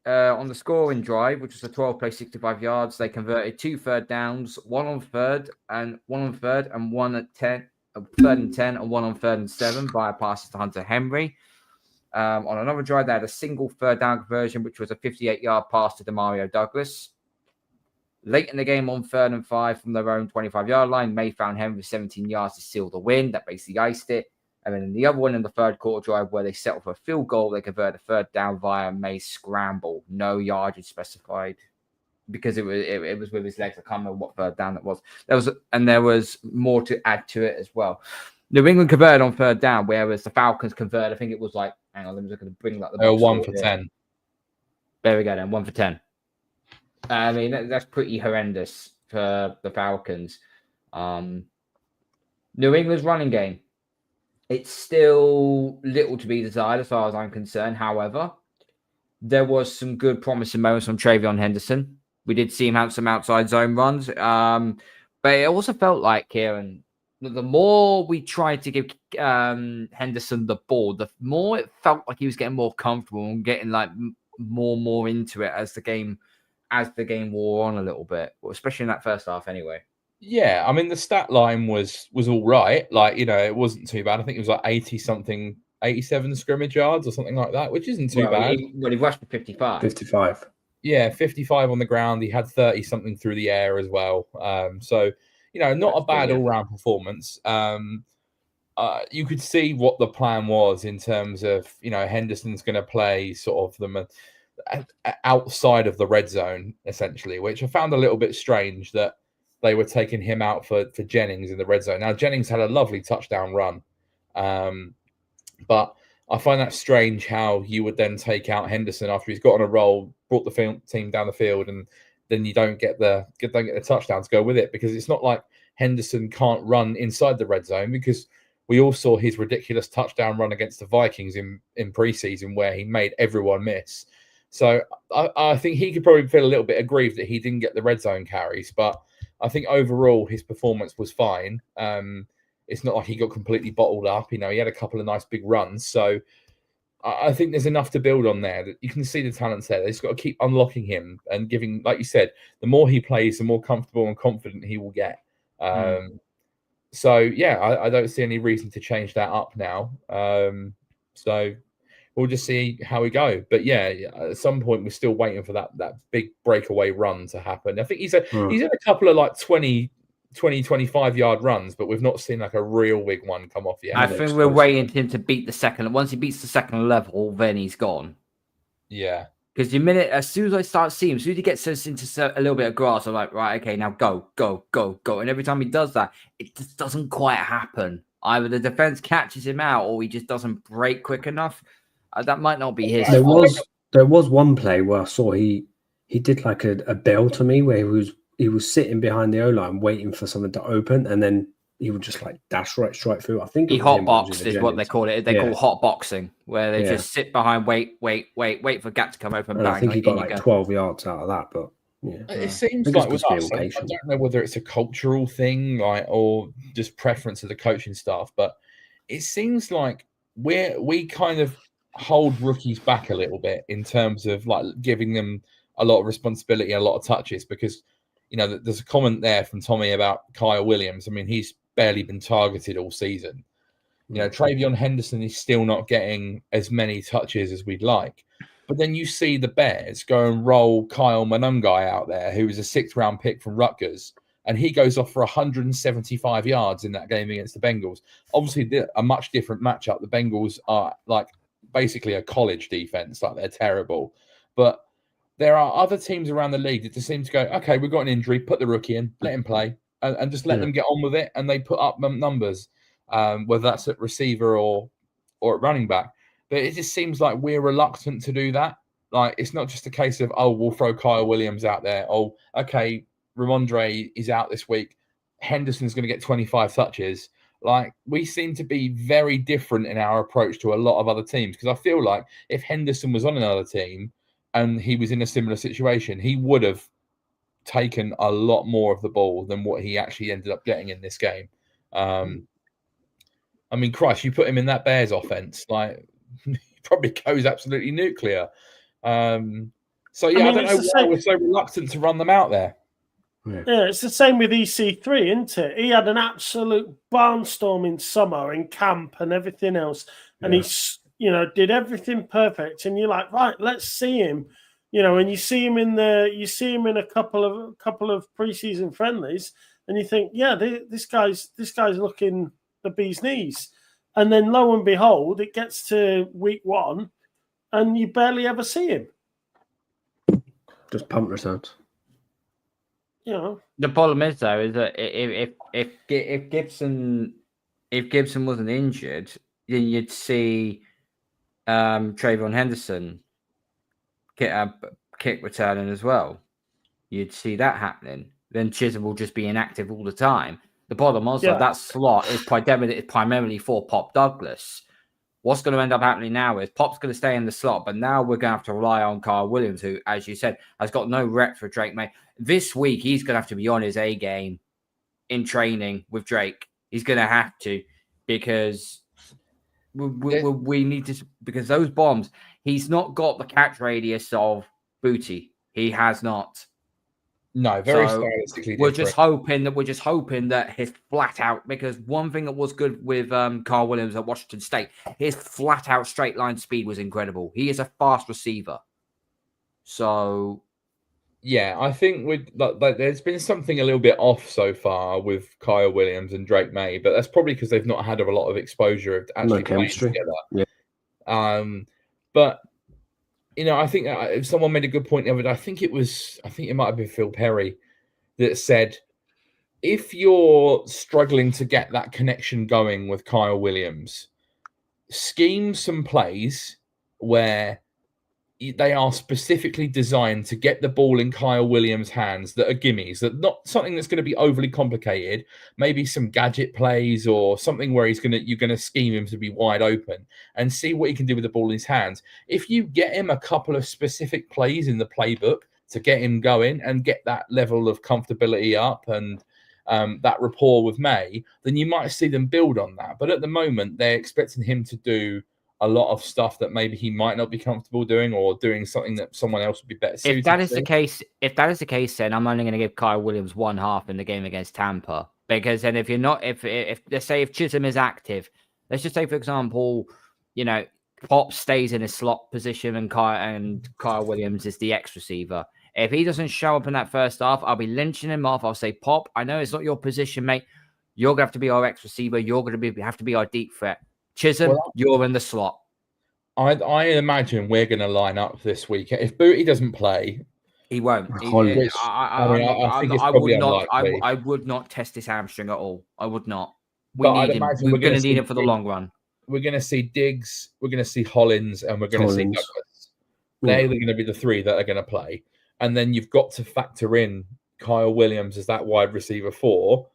on the scoring drive, which was a 12 play, 65 yards. They converted 2 third downs, 1 on third, and 1 on third, and 1 at 10, third and 10, and 1 on third and 7 via passes to Hunter Henry. On another drive, they had a single third down conversion, which was a 58-yard pass to Demario Douglas. Late in the game on 3rd and 5 from their own 25-yard line, May found Henry with 17 yards to seal the win. That basically iced it. And then in the other one, in the third quarter drive, where they settled for a field goal, they converted a third down via May's scramble. No yardage specified because it was with his legs. I can't remember what third down that was. There was more to add to it as well. New England converted on 3rd down, whereas the Falcons converted. I think it was like, hang on, let me look at the bring like the 1 for 10. There we go. Then 1 for 10. I mean, that's pretty horrendous for the Falcons. New England's running game. It's still little to be desired as far as I'm concerned. However, there was some good promising moments from Travion Henderson. We did see him have some outside zone runs. But it also felt like, Kieran, the more we tried to give Henderson the ball, the more it felt like he was getting more comfortable and getting like more into it as the game wore on a little bit, especially in that first half anyway. Yeah, I mean, the stat line was all right. Like, it wasn't too bad. I think it was like 87 scrimmage yards or something like that, which isn't too bad. He rushed for 55. 55. Yeah, 55 on the ground. He had 30-something through the air as well. So, not a bad all-round performance. You could see what the plan was in terms of, Henderson's going to play sort of them outside of the red zone, essentially, which I found a little bit strange that they were taking him out for Jennings in the red zone. Now, Jennings had a lovely touchdown run, but I find that strange how you would then take out Henderson after he's got on a roll, brought the team down the field, and then you don't get the touchdown to go with it, because it's not like Henderson can't run inside the red zone, because we all saw his ridiculous touchdown run against the Vikings in preseason where he made everyone miss. So I think he could probably feel a little bit aggrieved that he didn't get the red zone carries, but I think overall his performance was fine. It's not like he got completely bottled up. He had a couple of nice big runs. So I think there's enough to build on there. That you can see the talent's there. They've just got to keep unlocking him and giving, like you said, the more he plays, the more comfortable and confident he will get. So, yeah, I don't see any reason to change that up now. So we'll just see how we go. But, yeah, at some point, we're still waiting for that big breakaway run to happen. I think he's had a couple of, like, 25-yard runs, but we've not seen, like, a real big one come off yet. I think we're waiting for him to beat the second. Once he beats the second level, then he's gone. Yeah. Because as soon as I start seeing him, as soon as he gets us into a little bit of grass, I'm like, right, okay, now go. And every time he does that, it just doesn't quite happen. Either the defense catches him out or he just doesn't break quick enough. That might not be his. There was one play where I saw he did like a bell to me where he was sitting behind the O-line waiting for something to open, and then he would just like dash straight through. I think he hotbox is what they call it. They call hot boxing, where they just sit behind, wait for a gap to come open. And bang, I think he got like 12 yards out of that, but it seems like with us, I don't know whether it's a cultural thing, like, or just preference of the coaching staff, but it seems like we kind of hold rookies back a little bit in terms of like giving them a lot of responsibility and a lot of touches, because there's a comment there from Tommy about Kyle Williams. I mean, he's barely been targeted all season. Travion Henderson is still not getting as many touches as we'd like. But then you see the Bears go and roll Kyle Monungai out there, who was a 6th round pick from Rutgers, and he goes off for 175 yards in that game against the Bengals. Obviously, a much different matchup. The Bengals are like basically a college defense, like they're terrible. But there are other teams around the league that just seem to go, okay, we've got an injury, put the rookie in, let him play, and just let them get on with it, and they put up numbers, whether that's at receiver or at running back. but it just seems like we're reluctant to do that. Like, it's not just a case of, oh, we'll throw Kyle Williams out there. Oh, okay, Ramondre is out this week. Henderson's going to get 25 touches. Like, we seem to be very different in our approach to a lot of other teams, because I feel like if Henderson was on another team and he was in a similar situation, he would have taken a lot more of the ball than what he actually ended up getting in this game. I mean, Christ, you put him in that Bears offense, like, he probably goes absolutely nuclear. I don't know why we're so reluctant to run them out there. Yeah, it's the same with EC3, isn't it? He had an absolute barnstorming summer in camp and everything else, and he, did everything perfect. And you're like, right, let's see him. And you see him in a couple of preseason friendlies, and you think, yeah, this guy's looking the bee's knees. And then lo and behold, it gets to week 1, and you barely ever see him. Just punt returns. The problem is though is that if Gibson wasn't injured, then you'd see Trayvon Henderson kick returning as well. You'd see that happening. Then Chisholm will just be inactive all the time. The problem also that slot is primarily for Pop Douglas. What's going to end up happening now is Pop's going to stay in the slot, but now we're going to have to rely on Kyle Williams, who, as you said, has got no rep for Drake Maye. This week, he's going to have to be on his A game in training with Drake. He's going to have to, because we need to, because those bombs, he's not got the catch radius of Booty. He has not. No, very stylistically we're just hoping that his flat out, because one thing that was good with Kyle Williams at Washington State, his flat out straight line speed was incredible. He is a fast receiver. So yeah, I think there's been something a little bit off so far with Kyle Williams and Drake Maye, but that's probably because they've not had a lot of exposure of actually playing together. Yeah. But I think if someone made a good point the other day, I think it might have been Phil Perry that said, if you're struggling to get that connection going with Kyle Williams, scheme some plays where they are specifically designed to get the ball in Kyle Williams' hands that are gimmies, that not something that's going to be overly complicated, maybe some gadget plays or something where you're going to scheme him to be wide open and see what he can do with the ball in his hands. If you get him a couple of specific plays in the playbook to get him going and get that level of comfortability up and that rapport with May, then you might see them build on that. But at the moment, they're expecting him to do a lot of stuff that maybe he might not be comfortable doing, or doing something that someone else would be better suited to. If that is the case, then I'm only going to give Kyle Williams 1/2 in the game against Tampa, because then if let's say if Chisholm is active, let's just say, for example, Pop stays in his slot position and Kyle Williams is the X receiver. If he doesn't show up in that first half, I'll be lynching him off. I'll say, Pop, I know it's not your position, mate. You're going to have to be our X receiver. You're going to have to be our deep threat. Chisholm, you're in the slot. I imagine we're going to line up this week. If Booty doesn't play, he won't. I would not test his hamstring at all. I would not. We're going to need him for the long run. We're going to see Diggs, we're going to see Hollins, and we're going to see Douglas. They're going to be the three that are going to play. And then you've got to factor in Kyle Williams as that wide receiver 4.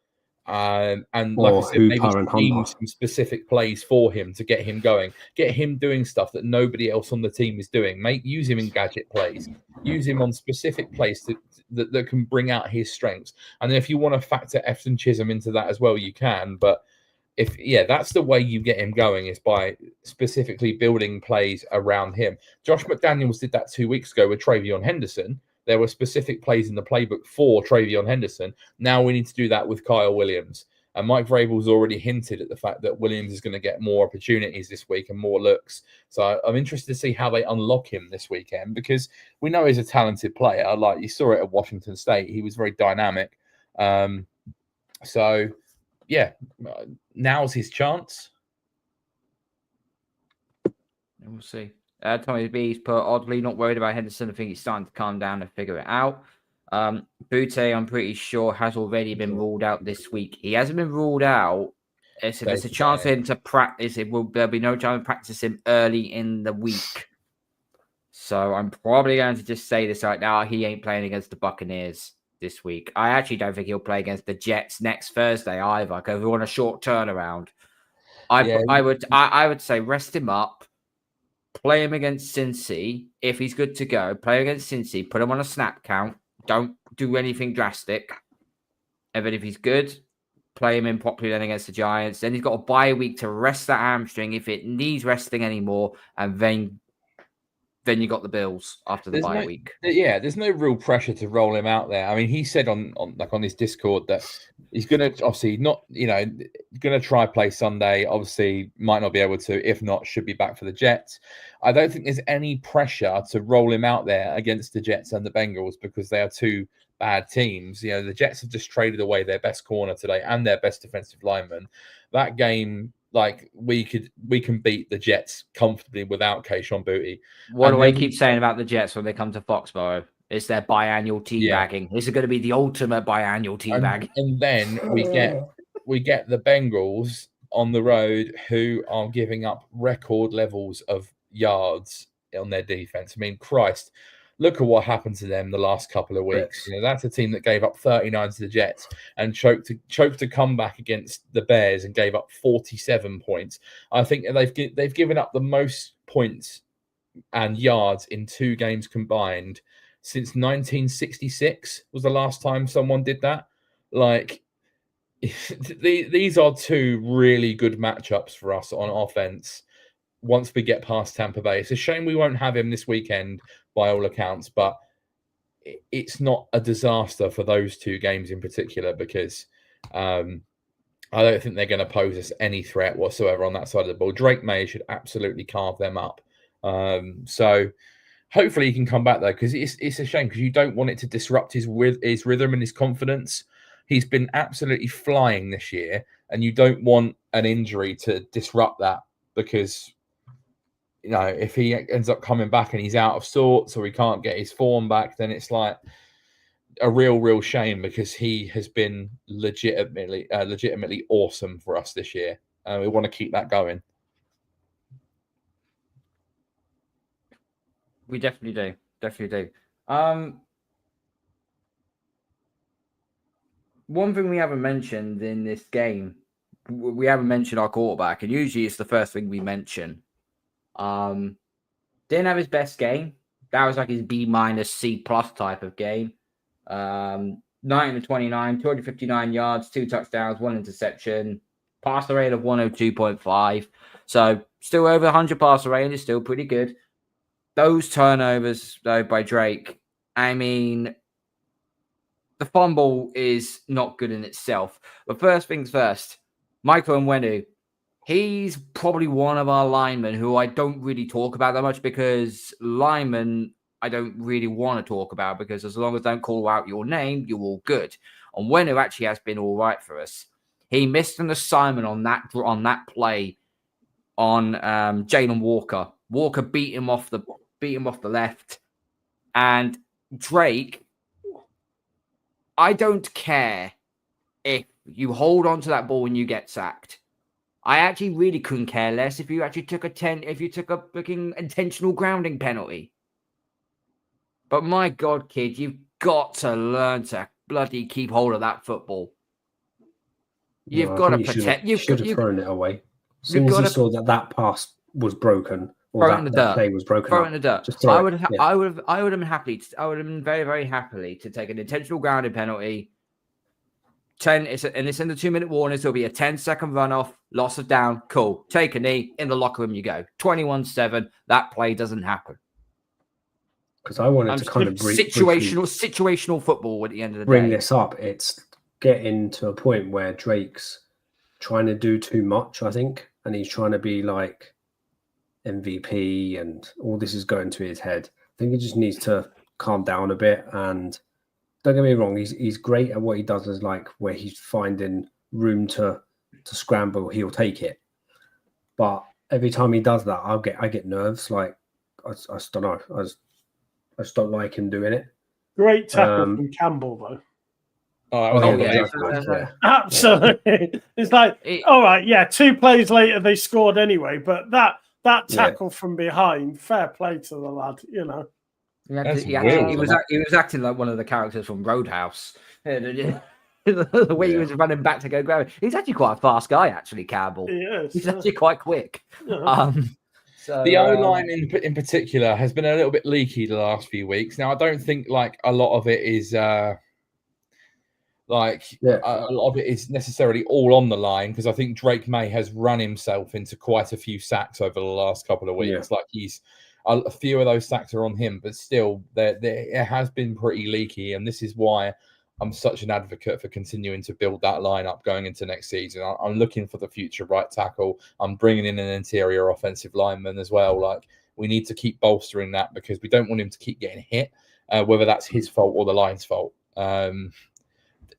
And like I said, maybe scheme some specific plays for him to get him going, get him doing stuff that nobody else on the team is doing. Use him in gadget plays, use him on specific plays that can bring out his strengths. And then if you want to factor Efton Chisholm into that as well, you can. But that's the way you get him going, is by specifically building plays around him. Josh McDaniels did that 2 weeks ago with Travion Henderson. There were specific plays in the playbook for Travion Henderson. Now we need to do that with Kyle Williams. And Mike Vrabel's already hinted at the fact that Williams is going to get more opportunities this week and more looks. So I'm interested to see how they unlock him this weekend, because we know he's a talented player. Like you saw it at Washington State. He was very dynamic. Now's his chance. We'll see. Tommy B's put, oddly not worried about Henderson. I think he's starting to calm down and figure it out. Butte, I'm pretty sure, has already been ruled out this week. He hasn't been ruled out There's a chance for him to practice. There'll be no chance to practice him early in the week. So I'm probably going to just say this right now. He ain't playing against the Buccaneers this week. I actually don't think he'll play against the Jets next Thursday either, because we want a short turnaround. I would say rest him up, play him against Cincy. If he's good to go, play against Cincy, put him on a snap count. Don't do anything drastic. And then if he's good, play him in properly then against the Giants. Then he's got a bye week to rest that hamstring if it needs resting anymore. And then you got the Bills after the bye week. Yeah, there's no real pressure to roll him out there. I mean, he said on his Discord that he's going to obviously not, going to try play Sunday. Obviously, might not be able to. If not, should be back for the Jets. I don't think there's any pressure to roll him out there against the Jets and the Bengals because they are two bad teams. The Jets have just traded away their best corner today and their best defensive lineman. That game, we can beat the Jets comfortably without Kayshon Boutte. What do I keep saying about the Jets when they come to Foxborough? It's their biannual teabagging. This is going to be the ultimate biannual teabag. And then we get the Bengals on the road who are giving up record levels of yards on their defense. I mean, Christ, look at what happened to them the last couple of weeks. That's a team that gave up 39 to the Jets and choked a comeback against the Bears and gave up 47 points. I think they've given up the most points and yards in 2 games combined since 1966 was the last time someone did that. These are 2 really good matchups for us on offense once we get past Tampa Bay. It's a shame we won't have him this weekend by all accounts, but it's not a disaster for those 2 games in particular because I don't think they're going to pose us any threat whatsoever on that side of the ball. Drake Maye should absolutely carve them up. So hopefully he can come back though, because it's a shame because you don't want it to disrupt his rhythm and his confidence. He's been absolutely flying this year, and you don't want an injury to disrupt that because if he ends up coming back and he's out of sorts or he can't get his form back, then it's like a real shame because he has been legitimately awesome for us this year. We want to keep that going. We definitely do. One thing we haven't mentioned in this game, we haven't mentioned our quarterback, and usually it's the first thing we mention. Didn't have his best game. That was like his B- C+ type of game. 19 to 29, 259 yards, 2 touchdowns, 1 interception, passer rate of 102.5. So still over 100 passer rate is still pretty good. Those turnovers though by Drake, I mean, the fumble is not good in itself. But first things first, Michael Onwenu, he's probably one of our linemen who I don't really talk about that much because linemen I don't really want to talk about because as long as they don't call out your name, you're all good. Onwenu actually has been all right for us. He missed an assignment on that play on Jalen Walker. Walker beat him off the left, and Drake. I don't care if you hold on to that ball when you get sacked. I actually really couldn't care less if you actually took a freaking intentional grounding penalty. But my God, kid, you've got to learn to bloody keep hold of that football. You've got to protect. You should have thrown it away. As soon as he saw that pass was broken or that play was broken, throw it in the dirt. I would have been happy. I would have been very, very happily to take an intentional grounding penalty. It's in the 2-minute warning. So it'll be a 10-second runoff, loss of down. Cool. Take a knee. In the locker room you go. 21-7. That play doesn't happen. Because I wanted to kind of situational football at the end of the day. Bring this up. It's getting to a point where Drake's trying to do too much, I think, and he's trying to be like MVP, and all this is going to his head. I think he just needs to calm down a bit. And don't get me wrong, he's great at what he does. Is like where he's finding room to scramble, he'll take it. But every time he does that, I get nerves. Like I just don't know. I just don't like him doing it. Great tackle from Campbell, though. Absolutely. It's like, all right, 2 plays later they scored anyway, but that tackle from behind, fair play to the lad, you know. He was acting like one of the characters from Roadhouse. The way he was running back to go grab it. He's actually quite a fast guy, actually, Campbell. He's actually quite quick. So, the O-line in particular has been a little bit leaky the last few weeks. Now, I don't think like a lot of it is necessarily all on the line, because I think Drake Maye has run himself into quite a few sacks over the last couple of weeks. Like a few of those sacks are on him, but still, it has been pretty leaky, and this is why I'm such an advocate for continuing to build that lineup going into next season. I'm looking for the future right tackle. I'm bringing in an interior offensive lineman as well. Like, we need to keep bolstering that, because we don't want him to keep getting hit, whether that's his fault or the line's fault.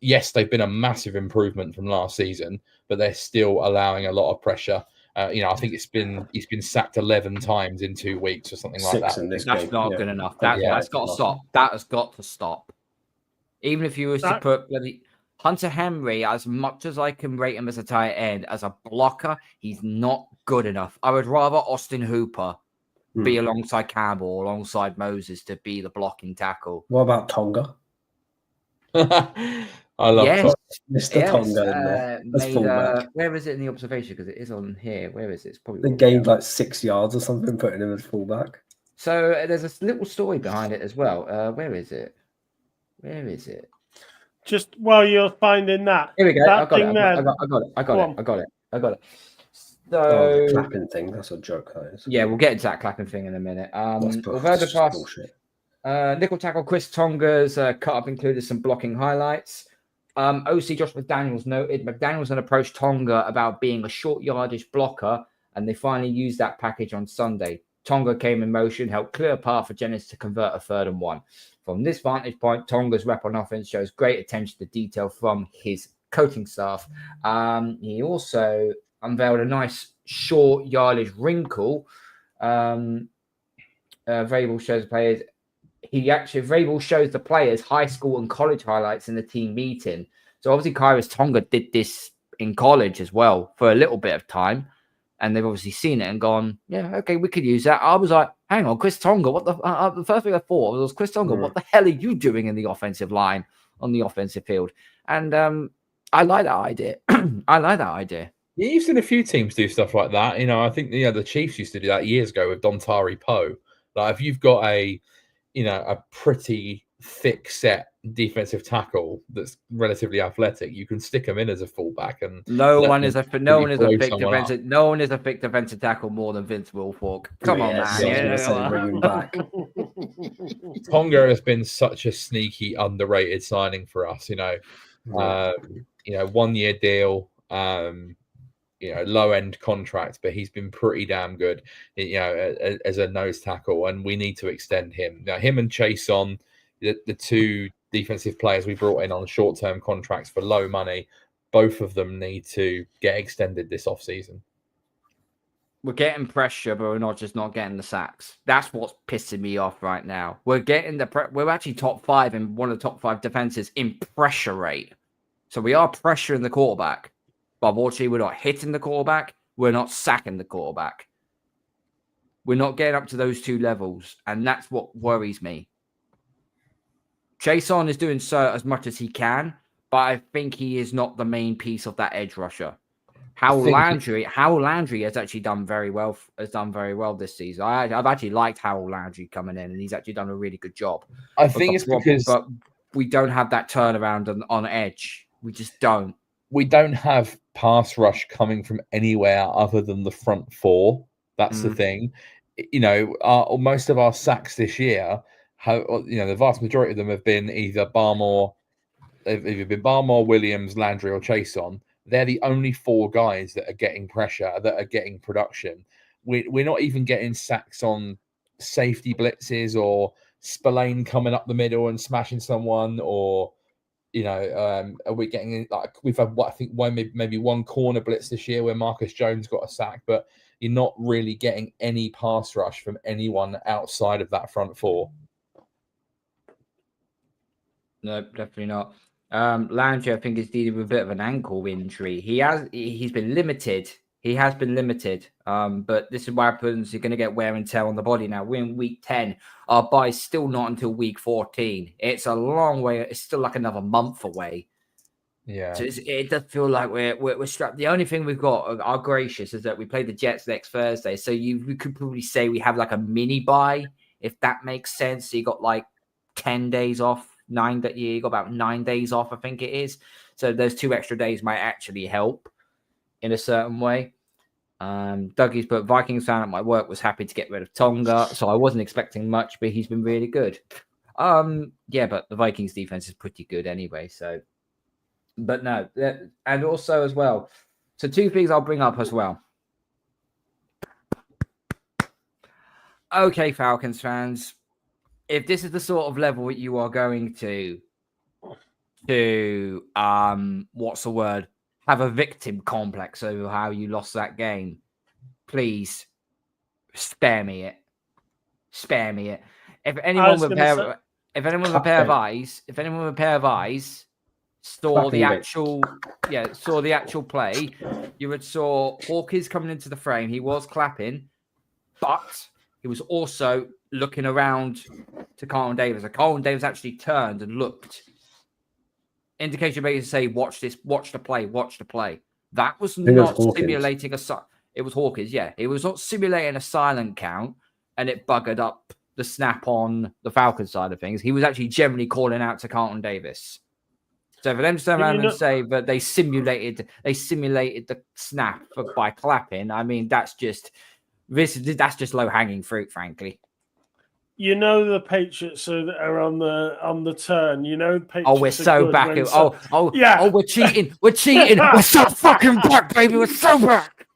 Yes, they've been a massive improvement from last season, but they're still allowing a lot of pressure. I think he's been sacked 11 times in 2 weeks or something like that. That's not good enough. That's got to stop. That has got to stop. Even if you was to put Hunter Henry, as much as I can rate him as a tight end, as a blocker, he's not good enough. I would rather Austin Hooper be alongside Campbell, alongside Moses, to be the blocking tackle. What about Tonga? I love Mr. Tonga in there. Where is it in the observation? Because it is on here. Where is it? It's probably they gained like 6 yards or something, putting him as fullback. So there's a little story behind it as well. Where is it? Where is it? Just while you're finding that. Here we go. I got it. So the clapping thing, that's a joke, that is. Yeah, we'll get into that clapping thing in a minute. Although the pass, nickel tackle Chris Tonga's cut up included some blocking highlights. OC Josh McDaniels noted McDaniels had approached Tonga about being a short yardage blocker, and they finally used that package on Sunday. Tonga came in motion, helped clear a path for Jennings to convert a 3rd and 1. From this vantage point, Tonga's rep on offense shows great attention to detail from his coaching staff. He also unveiled a nice short yardage wrinkle. Vrabel shows players. Vrabel shows the players high school and college highlights in the team meeting. So obviously, Kyrus Tonga did this in college as well for a little bit of time. And they've obviously seen it and gone, yeah, okay, we could use that. I was like, hang on, Chris Tonga, what the first thing I thought was, Chris Tonga, what the hell are you doing in the offensive line on the offensive field? And I like that idea. Yeah, you've seen a few teams do stuff like that. I think the Chiefs used to do that years ago with Dontari Poe. Like, if you've got a pretty thick set defensive tackle that's relatively athletic, you can stick him in as a fullback. And no one is a thick defensive tackle more than Vince Wilfork. Come on, man. Tonga has been such a sneaky, underrated signing for us. 1 year deal. Low end contract, but he's been pretty damn good, as a nose tackle, and we need to extend him. Now, him and Chase on the 2 defensive players we brought in on short term contracts for low money, both of them need to get extended this offseason. We're getting pressure, but we're not getting the sacks. That's what's pissing me off right now. We're getting we're actually top 5 in one of the top 5 defenses in pressure rate. So we are pressuring the quarterback. But unfortunately, we're not hitting the quarterback. We're not sacking the quarterback. We're not getting up to those 2 levels. And that's what worries me. Chason is doing so as much as he can, but I think he is not the main piece of that edge rusher. Hal Landry has actually done very well. Has done very well this season. I've actually liked Hal Landry coming in, and he's actually done a really good job. I think it's because we don't have that turnaround on edge. We just don't. We don't have pass rush coming from anywhere other than the front 4. That's the thing. Most of our sacks this year have, the vast majority of them have been either Barmore, Williams, Landry, or Chason. They're the only 4 guys that are getting pressure, that are getting production. We're not even getting sacks on safety blitzes or Spillane coming up the middle and smashing someone, or are we getting we've had maybe 1 corner blitz this year where Marcus Jones got a sack, but you're not really getting any pass rush from anyone outside of that front 4. No, definitely not. Landry, I think, is dealing with a bit of an ankle injury. He's been limited. He has been limited. But this is what happens. You're going to get wear and tear on the body now. We're in week 10. Our bye's still not until week 14. It's a long way. It's still like another month away. Yeah. So it does feel like we're strapped. The only thing we've got, our gracious, is that we play the Jets next Thursday. So we could probably say we have like a mini bye, if that makes sense. So you got like 10 days off, you got about 9 days off, I think it is. So those 2 extra days might actually help in a certain way. Dougie's put Vikings fan at my work was happy to get rid of Tonga, so I wasn't expecting much, but he's been really good. Yeah, but the Vikings defense is pretty good anyway. So, but no, and also as well. So 2 things I'll bring up as well. Okay, Falcons fans, if this is the sort of level you are going to what's the word? Have a victim complex over how you lost that game, please spare me it. Spare me it. If anyone with a pair of eyes saw the actual play, you would saw Hawkins coming into the frame. He was clapping, but he was also looking around to Carlton Davis. And Carlton Davis actually turned and looked. Indication made to say, watch this, watch the play. That was not simulating it was Hawkins, yeah. It was not simulating a silent count, and it buggered up the snap on the Falcons side of things. He was actually generally calling out to Carlton Davis. So for them to turn around and say that they simulated the snap by clapping, I mean, that's just low hanging fruit, frankly. You know the Patriots are on the turn. You know the Patriots. Oh, we're so back. Yeah. Oh, we're cheating. We're cheating. We're so fucking back, baby. We're so back.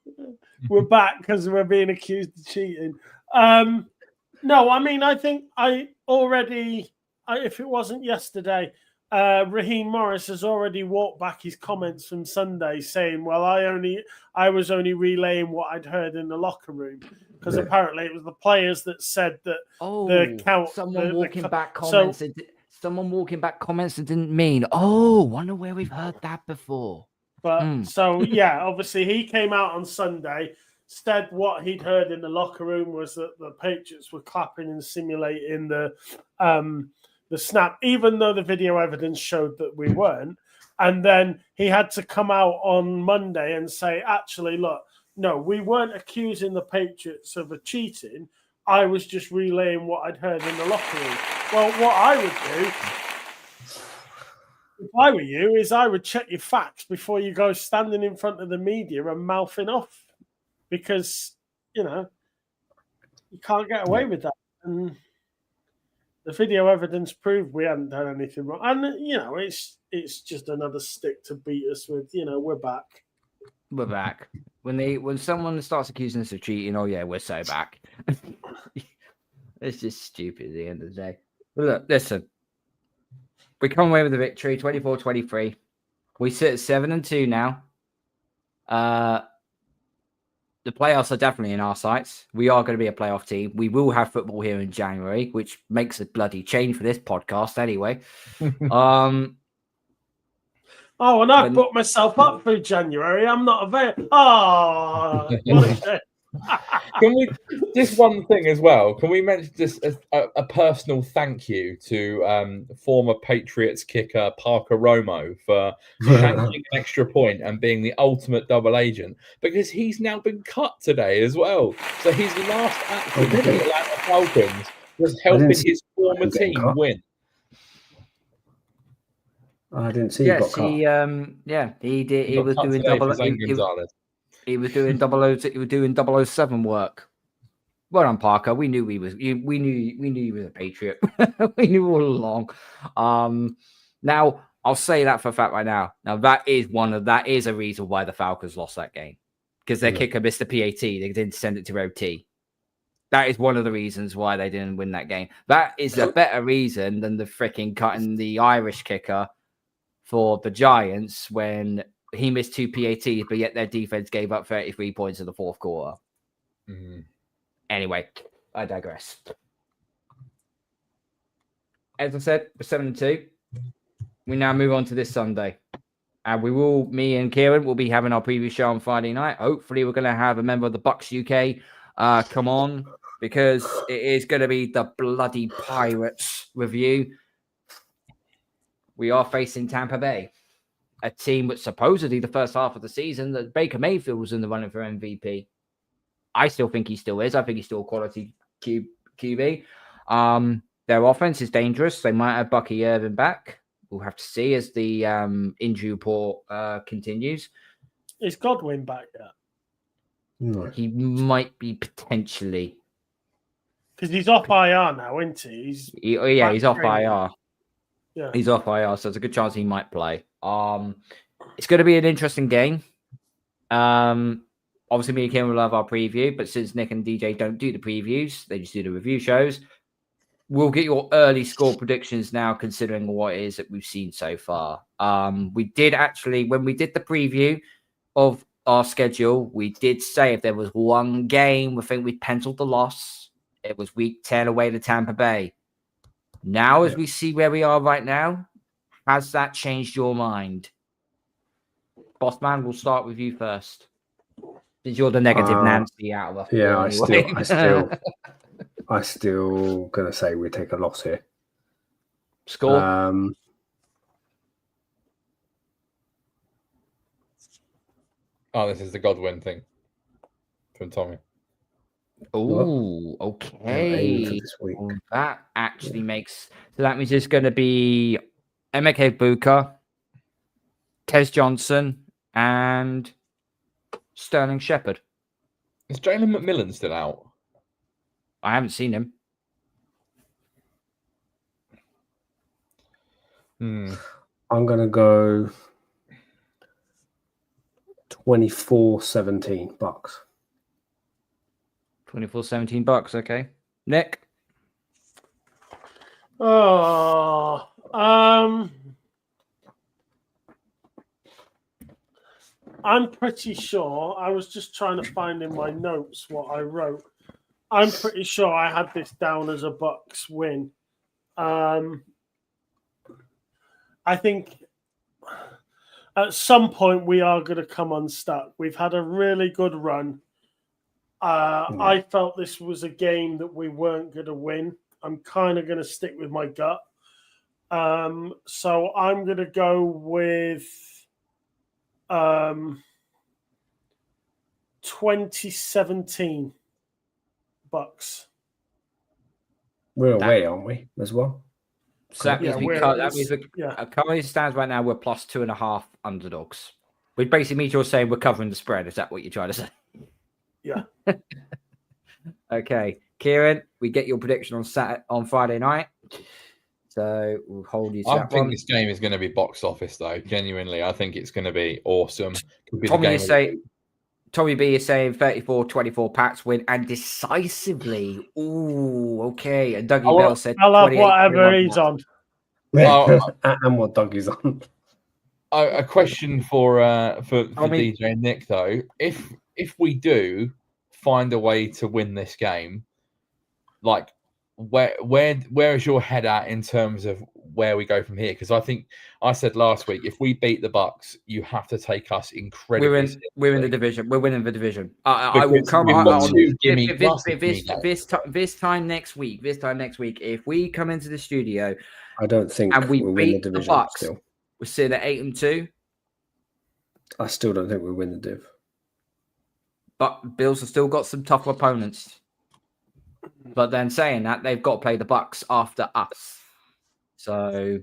We're back because we're being accused of cheating. No, I mean, I think if it wasn't yesterday, Raheem Morris has already walked back his comments from Sunday saying, well, I was only relaying what I'd heard in the locker room. Because apparently it was the players that said that the count. Someone walking back comments that didn't mean. Oh, wonder where we've heard that before. But so yeah, obviously he came out on Sunday. Said what he'd heard in the locker room was that the Patriots were clapping and simulating the snap, even though the video evidence showed that we weren't. And then he had to come out on Monday and say, actually, look. No, we weren't accusing the Patriots of a cheating. I was just relaying what I'd heard in the locker room. Well, what I would do, if I were you, is I would check your facts before you go standing in front of the media and mouthing off. Because, you can't get away with that. And the video evidence proved we hadn't done anything wrong. And, it's just another stick to beat us with. We're back. We're back. When someone starts accusing us of cheating, oh yeah, we're so back. It's just stupid at the end of the day. But look, listen. We come away with a victory, 24-23. We sit at 7-2 now. The playoffs are definitely in our sights. We are going to be a playoff team. We will have football here in January, which makes a bloody change for this podcast anyway. Oh, and I put myself up through January. I'm not available. Oh, Can we just one thing as well? Can we mention just a personal thank you to former Patriots kicker Parker Romo for shanking an extra point and being the ultimate double agent, because he's now been cut today as well. So his last action for the Atlanta Falcons was helping his former team win. I didn't see. Yes, he did. He was doing double. He was doing 007 work. Well done, Parker. We knew we knew he was a Patriot. We knew all along. Now I'll say that for a fact right now. Now that is a reason why the Falcons lost that game, because their kicker missed a PAT. They didn't send it to OT. That is one of the reasons why they didn't win that game. That is a better reason than the freaking cutting the Irish kicker for the Giants when he missed 2 PATs, but yet their defense gave up 33 points in the fourth quarter. Mm-hmm. Anyway, I digress. As I said, we're 7-2. we now move on to this Sunday. And me and Kieran will be having our preview show on Friday night. Hopefully, we're going to have a member of the Bucks UK come on, because it is going to be the bloody Pirates review. We are facing Tampa Bay, a team which supposedly the first half of the season that Baker Mayfield was in the running for MVP. I still think he still is. I think he's still a quality QB. Their offense is dangerous. They might have Bucky Irvin back. We'll have to see as the injury report continues. Is Godwin back yet? No. He might be potentially. Because he's off IR now, isn't he? He's off IR. Yeah. He's off IR, so there's a good chance he might play. It's going to be an interesting game. Obviously, me and Kim will have our preview, but since Nick and DJ don't do the previews, they just do the review shows. We'll get your early score predictions now, considering what it is that we've seen so far. We did actually, when we did the preview of our schedule, we did say if there was one game, we think we penciled the loss. It was week 10 away to Tampa Bay. Now, as we see where we are right now, has that changed your mind? Bossman, we'll start with you first. Since you're the negative Nancy out of the anyway. I still gonna say we take a loss here. Score. This is the Godwin thing from Tommy. Oh, okay. That actually makes... So that means it's going to be Emeka Buka, Tez Johnson, and Sterling Shepard. Is Jalen McMillan still out? I haven't seen him. I'm going to go 24-17 Bucks. 24-17 Bucks, okay. Nick? I'm pretty sure, I was just trying to find in my notes what I wrote. I'm pretty sure I had this down as a Bucks win. I think at some point we are going to come unstuck. We've had a really good run. I felt this was a game that we weren't going to win. I'm kind of going to stick with my gut. So I'm going to go with 2017 Bucks. We're away, aren't we, as well? So that means currently stands right now, we're plus 2.5 underdogs. Which basically means you're saying we're covering the spread. Is that what you're trying to say? Yeah. Okay. Kieran, we get your prediction on Friday night. So we'll hold you to I think this game is going to be box office, though. Genuinely, I think it's going to be awesome. Tommy B is saying 34-24 Pats win and decisively. Ooh, okay. And Dougie Bell said I'll have whatever he's on. And what Dougie's on. A question for DJ and Nick, though. If we do find a way to win this game, like where is your head at in terms of where we go from here? Because I think I said last week, if we beat the Bucks, you have to take us incredibly. We're in the division. We're winning the division. I will come on this time next week. This time next week, if we come into the studio, I don't think and we we'll beat win the division. The Bucks, still, we're sitting at 8-2. I still don't think we'll win the div. But Bills have still got some tough opponents. But then saying that, they've got to play the Bucks after us. So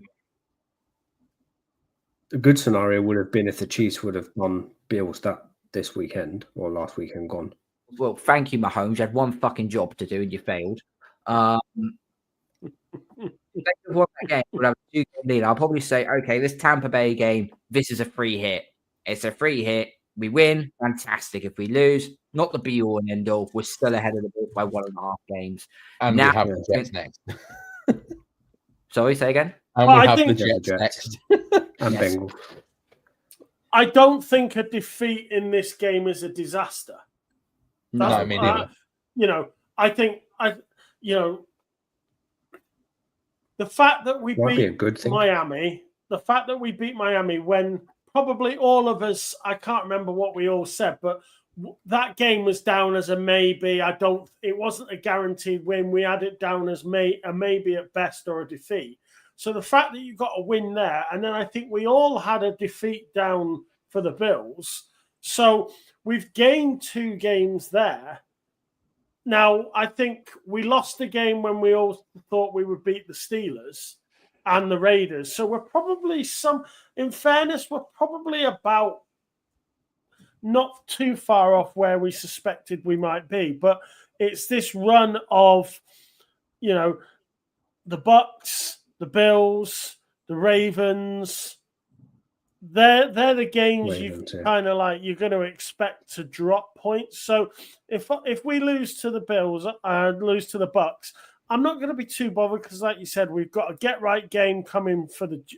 the good scenario would have been if the Chiefs would have won Bills this weekend or last weekend gone. Well, thank you, Mahomes. You had one fucking job to do and you failed. Game, we'll have a 2-game lead. I'll probably say, okay, this Tampa Bay game, this is a free hit. It's a free hit. We win, fantastic. If we lose, not the be all and end all. We're still ahead of the ball by 1.5 games. And now, we have the Jets next. Sorry, say again. And we have the Jets next. And Bengals. I don't think a defeat in this game is a disaster. No, I mean, I think the fact that we beat a good thing. Miami the fact that we beat Miami when probably all of us, I can't remember what we all said, but that game was down as a maybe. It wasn't a guaranteed win. We had it down as a maybe at best or a defeat. So the fact that you got a win there, and then I think we all had a defeat down for the Bills. So we've gained 2 games there. Now, I think we lost the game when we all thought we would beat the Steelers and the Raiders. So we're probably in fairness, we're probably about not too far off where we suspected we might be. But it's this run of, the Bucs, the Bills, the Ravens. They're the games you kind of like you're going to expect to drop points. So if we lose to the Bills and lose to the Bucs, I'm not going to be too bothered because, like you said, we've got a get right game coming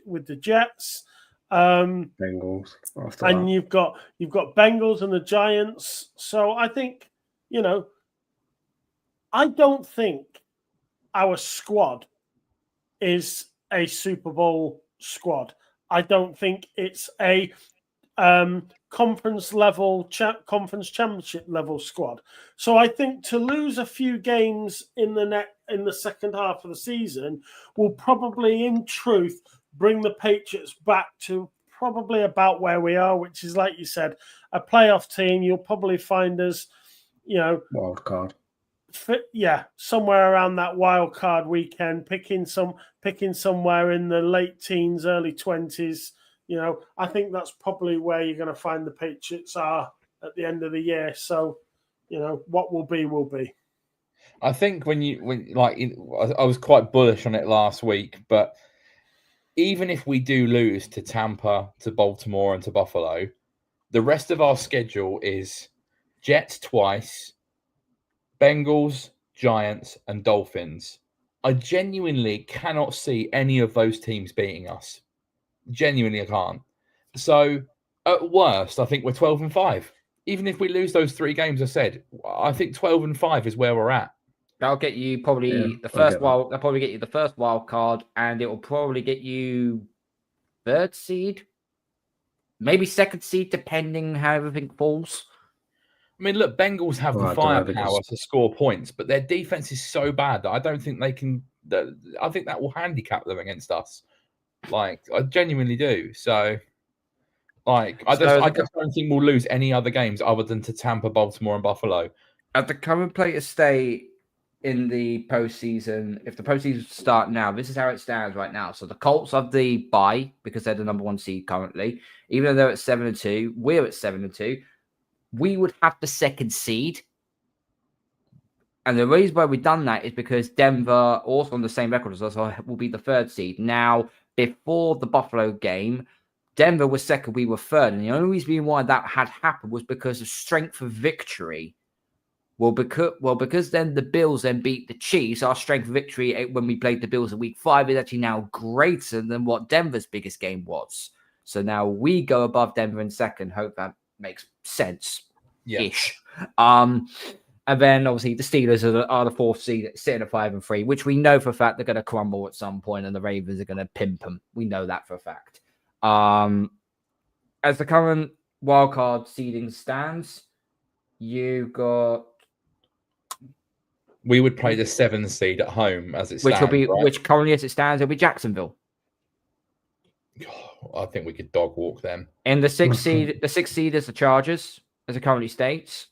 with the Jets, Bengals, and you've got Bengals and the Giants. So I think I don't think our squad is a Super Bowl squad. I don't think it's a conference championship level squad. So I think to lose a few games in the second half of the season will probably, in truth, bring the Patriots back to probably about where we are, which is, like you said, a playoff team. You'll probably find us, wild card. Somewhere around that wild card weekend, picking somewhere in the late teens, early 20s. I think that's probably where you're going to find the Patriots are at the end of the year. So, what will be, will be. I think I was quite bullish on it last week, but even if we do lose to Tampa, to Baltimore, and to Buffalo, the rest of our schedule is Jets twice, Bengals, Giants, and Dolphins. I genuinely cannot see any of those teams beating us. Genuinely, I can't. So, at worst, I think we're 12-5. Even if we lose those 3 games, I said, I think 12-5 is where we're at. That'll get you probably the first wild. That'll probably get you the first wild card, and it will probably get you 3rd seed, maybe 2nd seed, depending how everything falls. I mean, look, Bengals have the firepower to score points, but their defense is so bad that I don't think they can. I think that will handicap them against us. I genuinely do. So, I just don't think we'll lose any other games other than to Tampa, Baltimore, and Buffalo. At the current play to stay in the postseason, if the postseason start now, this is how it stands right now. So the Colts have the bye because they're the number 1 seed currently. Even though they're at 7-2, we're at 7-2. We would have the 2nd seed. And the reason why we've done that is because Denver, also on the same record as us, will be the 3rd seed. Now, before the Buffalo game, Denver was 2nd, we were 3rd. And the only reason why that had happened was because of strength of victory. Well, because then the Bills then beat the Chiefs, our strength of victory when we played the Bills in week 5 is actually now greater than what Denver's biggest game was. So now we go above Denver in 2nd. Hope that makes sense. Ish. And then obviously the Steelers are the 4th seed, sitting at 5-3, which we know for a fact they're going to crumble at some point, and the Ravens are going to pimp them. We know that for a fact. As the current wildcard seeding stands, you got. We would play the 7th seed at home as it stands. Which currently as it stands, it'll be Jacksonville. I think we could dog walk them. In the 6th seed, is the Chargers, as it currently states.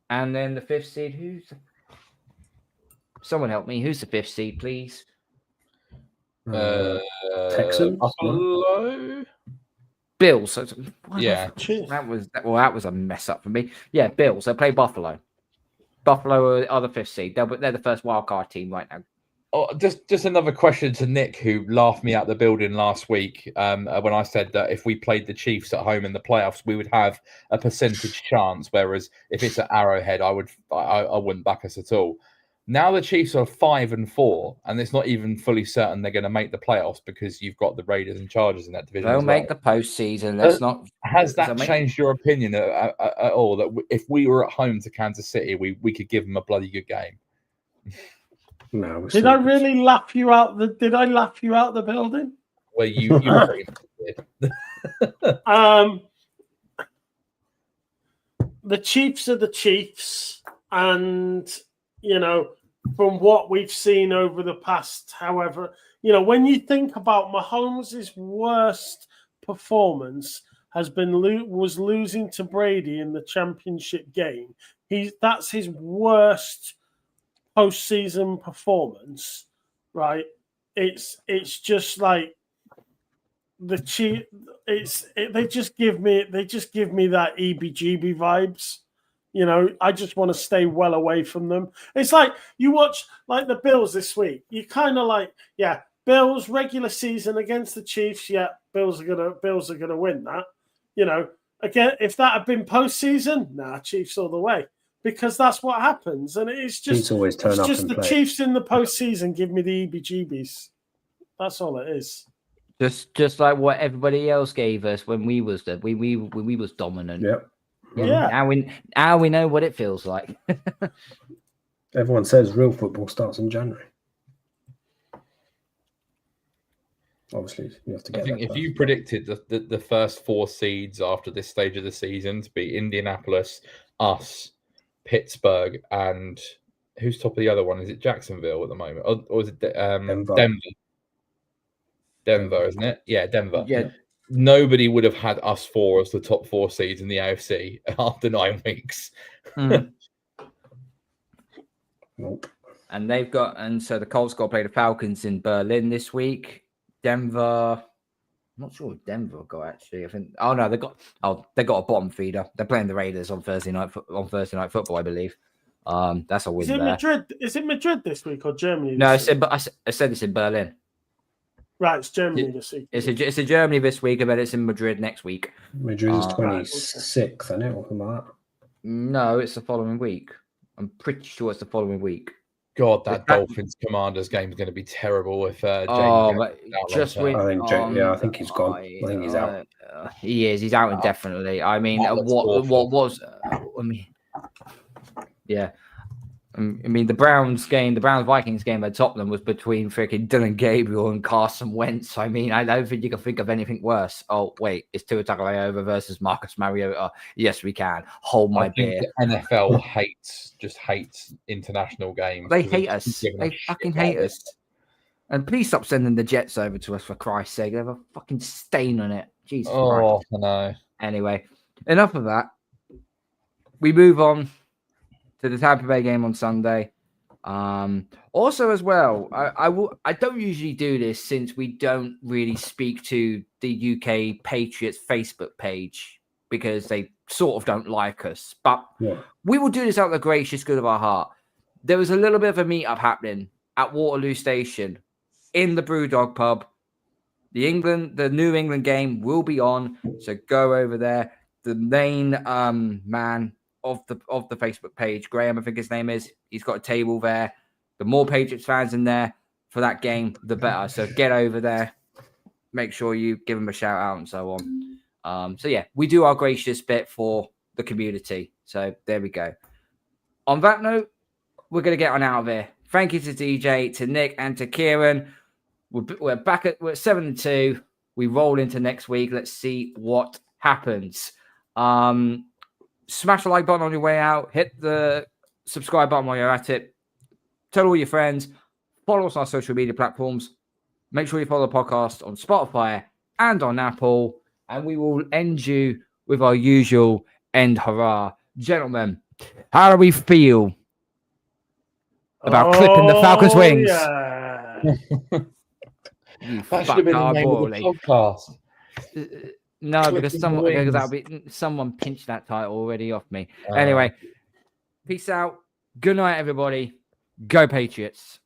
And then the 5th seed, someone help me. Who's the 5th seed, please? Texans? Buffalo? Bills. So, yeah. That was a mess up for me. Yeah, Bills. They play Buffalo. Buffalo are the 5th seed. They're the first wildcard team right now. Oh, just another question to Nick, who laughed me out the building last week when I said that if we played the Chiefs at home in the playoffs, we would have a percentage chance. Whereas if it's at Arrowhead, I wouldn't back us at all. Now the Chiefs are 5-4, and it's not even fully certain they're going to make the playoffs because you've got the Raiders and Chargers in that division. They'll make the postseason. Has that changed your opinion at all? That if we were at home to Kansas City, we could give them a bloody good game. No. Did I really laugh you out? Did I laugh you out the building? Well, you pretty much did. The Chiefs are the Chiefs, and from what we've seen over the past, however, when you think about Mahomes' worst performance was losing to Brady in the championship game. That's his worst postseason performance, right? It's just like the Chief. They just give me that EBGB vibes. I just want to stay well away from them. It's like you watch like the Bills this week. You kind of like, yeah, Bills regular season against the Chiefs. Yeah, Bills are gonna win that. Again, if that had been postseason, Chiefs all the way, because that's what happens. And it's just always turn up and the play. Chiefs in the postseason give me the EBGBs. That's all it is. Just like what everybody else gave us when we was dominant. Yep. Yeah. Now we know what it feels like. Everyone says real football starts in January. Obviously, you have to get. I think if you predicted the first 4 seeds after this stage of the season to be Indianapolis, us, Pittsburgh, and who's top of the other one? Is it Jacksonville at the moment, or is it Denver? Denver, isn't it? Yeah, Denver. Yeah. Nobody would have had us 4 as the top 4 seeds in the AFC after 9 weeks. Nope. And so the Colts got to play the Falcons in Berlin this week. Denver, I'm not sure what Denver got actually. I think. Oh no, they got a bottom feeder. They're playing the Raiders on Thursday night football, I believe. That's a win. Is it Madrid this week or Germany? No, I said it's in Berlin. Right, it's Germany this week. It's in Germany this week, and then it's in Madrid next week. Madrid is 26th, isn't it, or something like that? No, it's the following week. I'm pretty sure it's the following week. God, that Dolphins Commanders game is going to be terrible if James just win. I think he's gone. I think he's out. He is. He's out indefinitely. I mean, what was? Yeah. I mean, the Browns-Vikings game at Tottenham was between freaking Dylan Gabriel and Carson Wentz. I mean, I don't think you can think of anything worse. Oh, wait, it's Tua Tagovailoa versus Marcus Mariota. Yes, we can. Hold my beer. The NFL hates international games. They hate us. They fucking hate us. And please stop sending the Jets over to us, for Christ's sake. They have a fucking stain on it. Jesus Christ. I know. Anyway, enough of that. We move on to the Tampa Bay game on Sunday. Also, as well, I don't usually do this since we don't really speak to the UK Patriots Facebook page because they sort of don't like us. But we will do this out of the gracious good of our heart. There was a little bit of a meetup happening at Waterloo Station in the Brewdog pub. The New England game will be on, so go over there. The main man of the Facebook page, Graham, I think his name is. He's got a table there. The more Patriots fans in there for that game, the better. So get over there. Make sure you give him a shout out and so on. So yeah, we do our gracious bit for the community. So there we go. On that note, we're going to get on out of here. Thank you to DJ, to Nick, and to Kieran. We're back we're 7-2. We roll into next week. Let's see what happens. Smash the like button on your way out. Hit the subscribe button while you're at it. Tell all your friends. Follow us on our social media platforms. Make sure you follow the podcast on Spotify and on Apple. And we will end you with our usual end hurrah. Gentlemen, how do we feel about clipping the Falcons' wings? Yeah. That should have been the name of the podcast. No, because someone pinched that title already off me. Anyway, peace out. Good night, everybody. Go Patriots.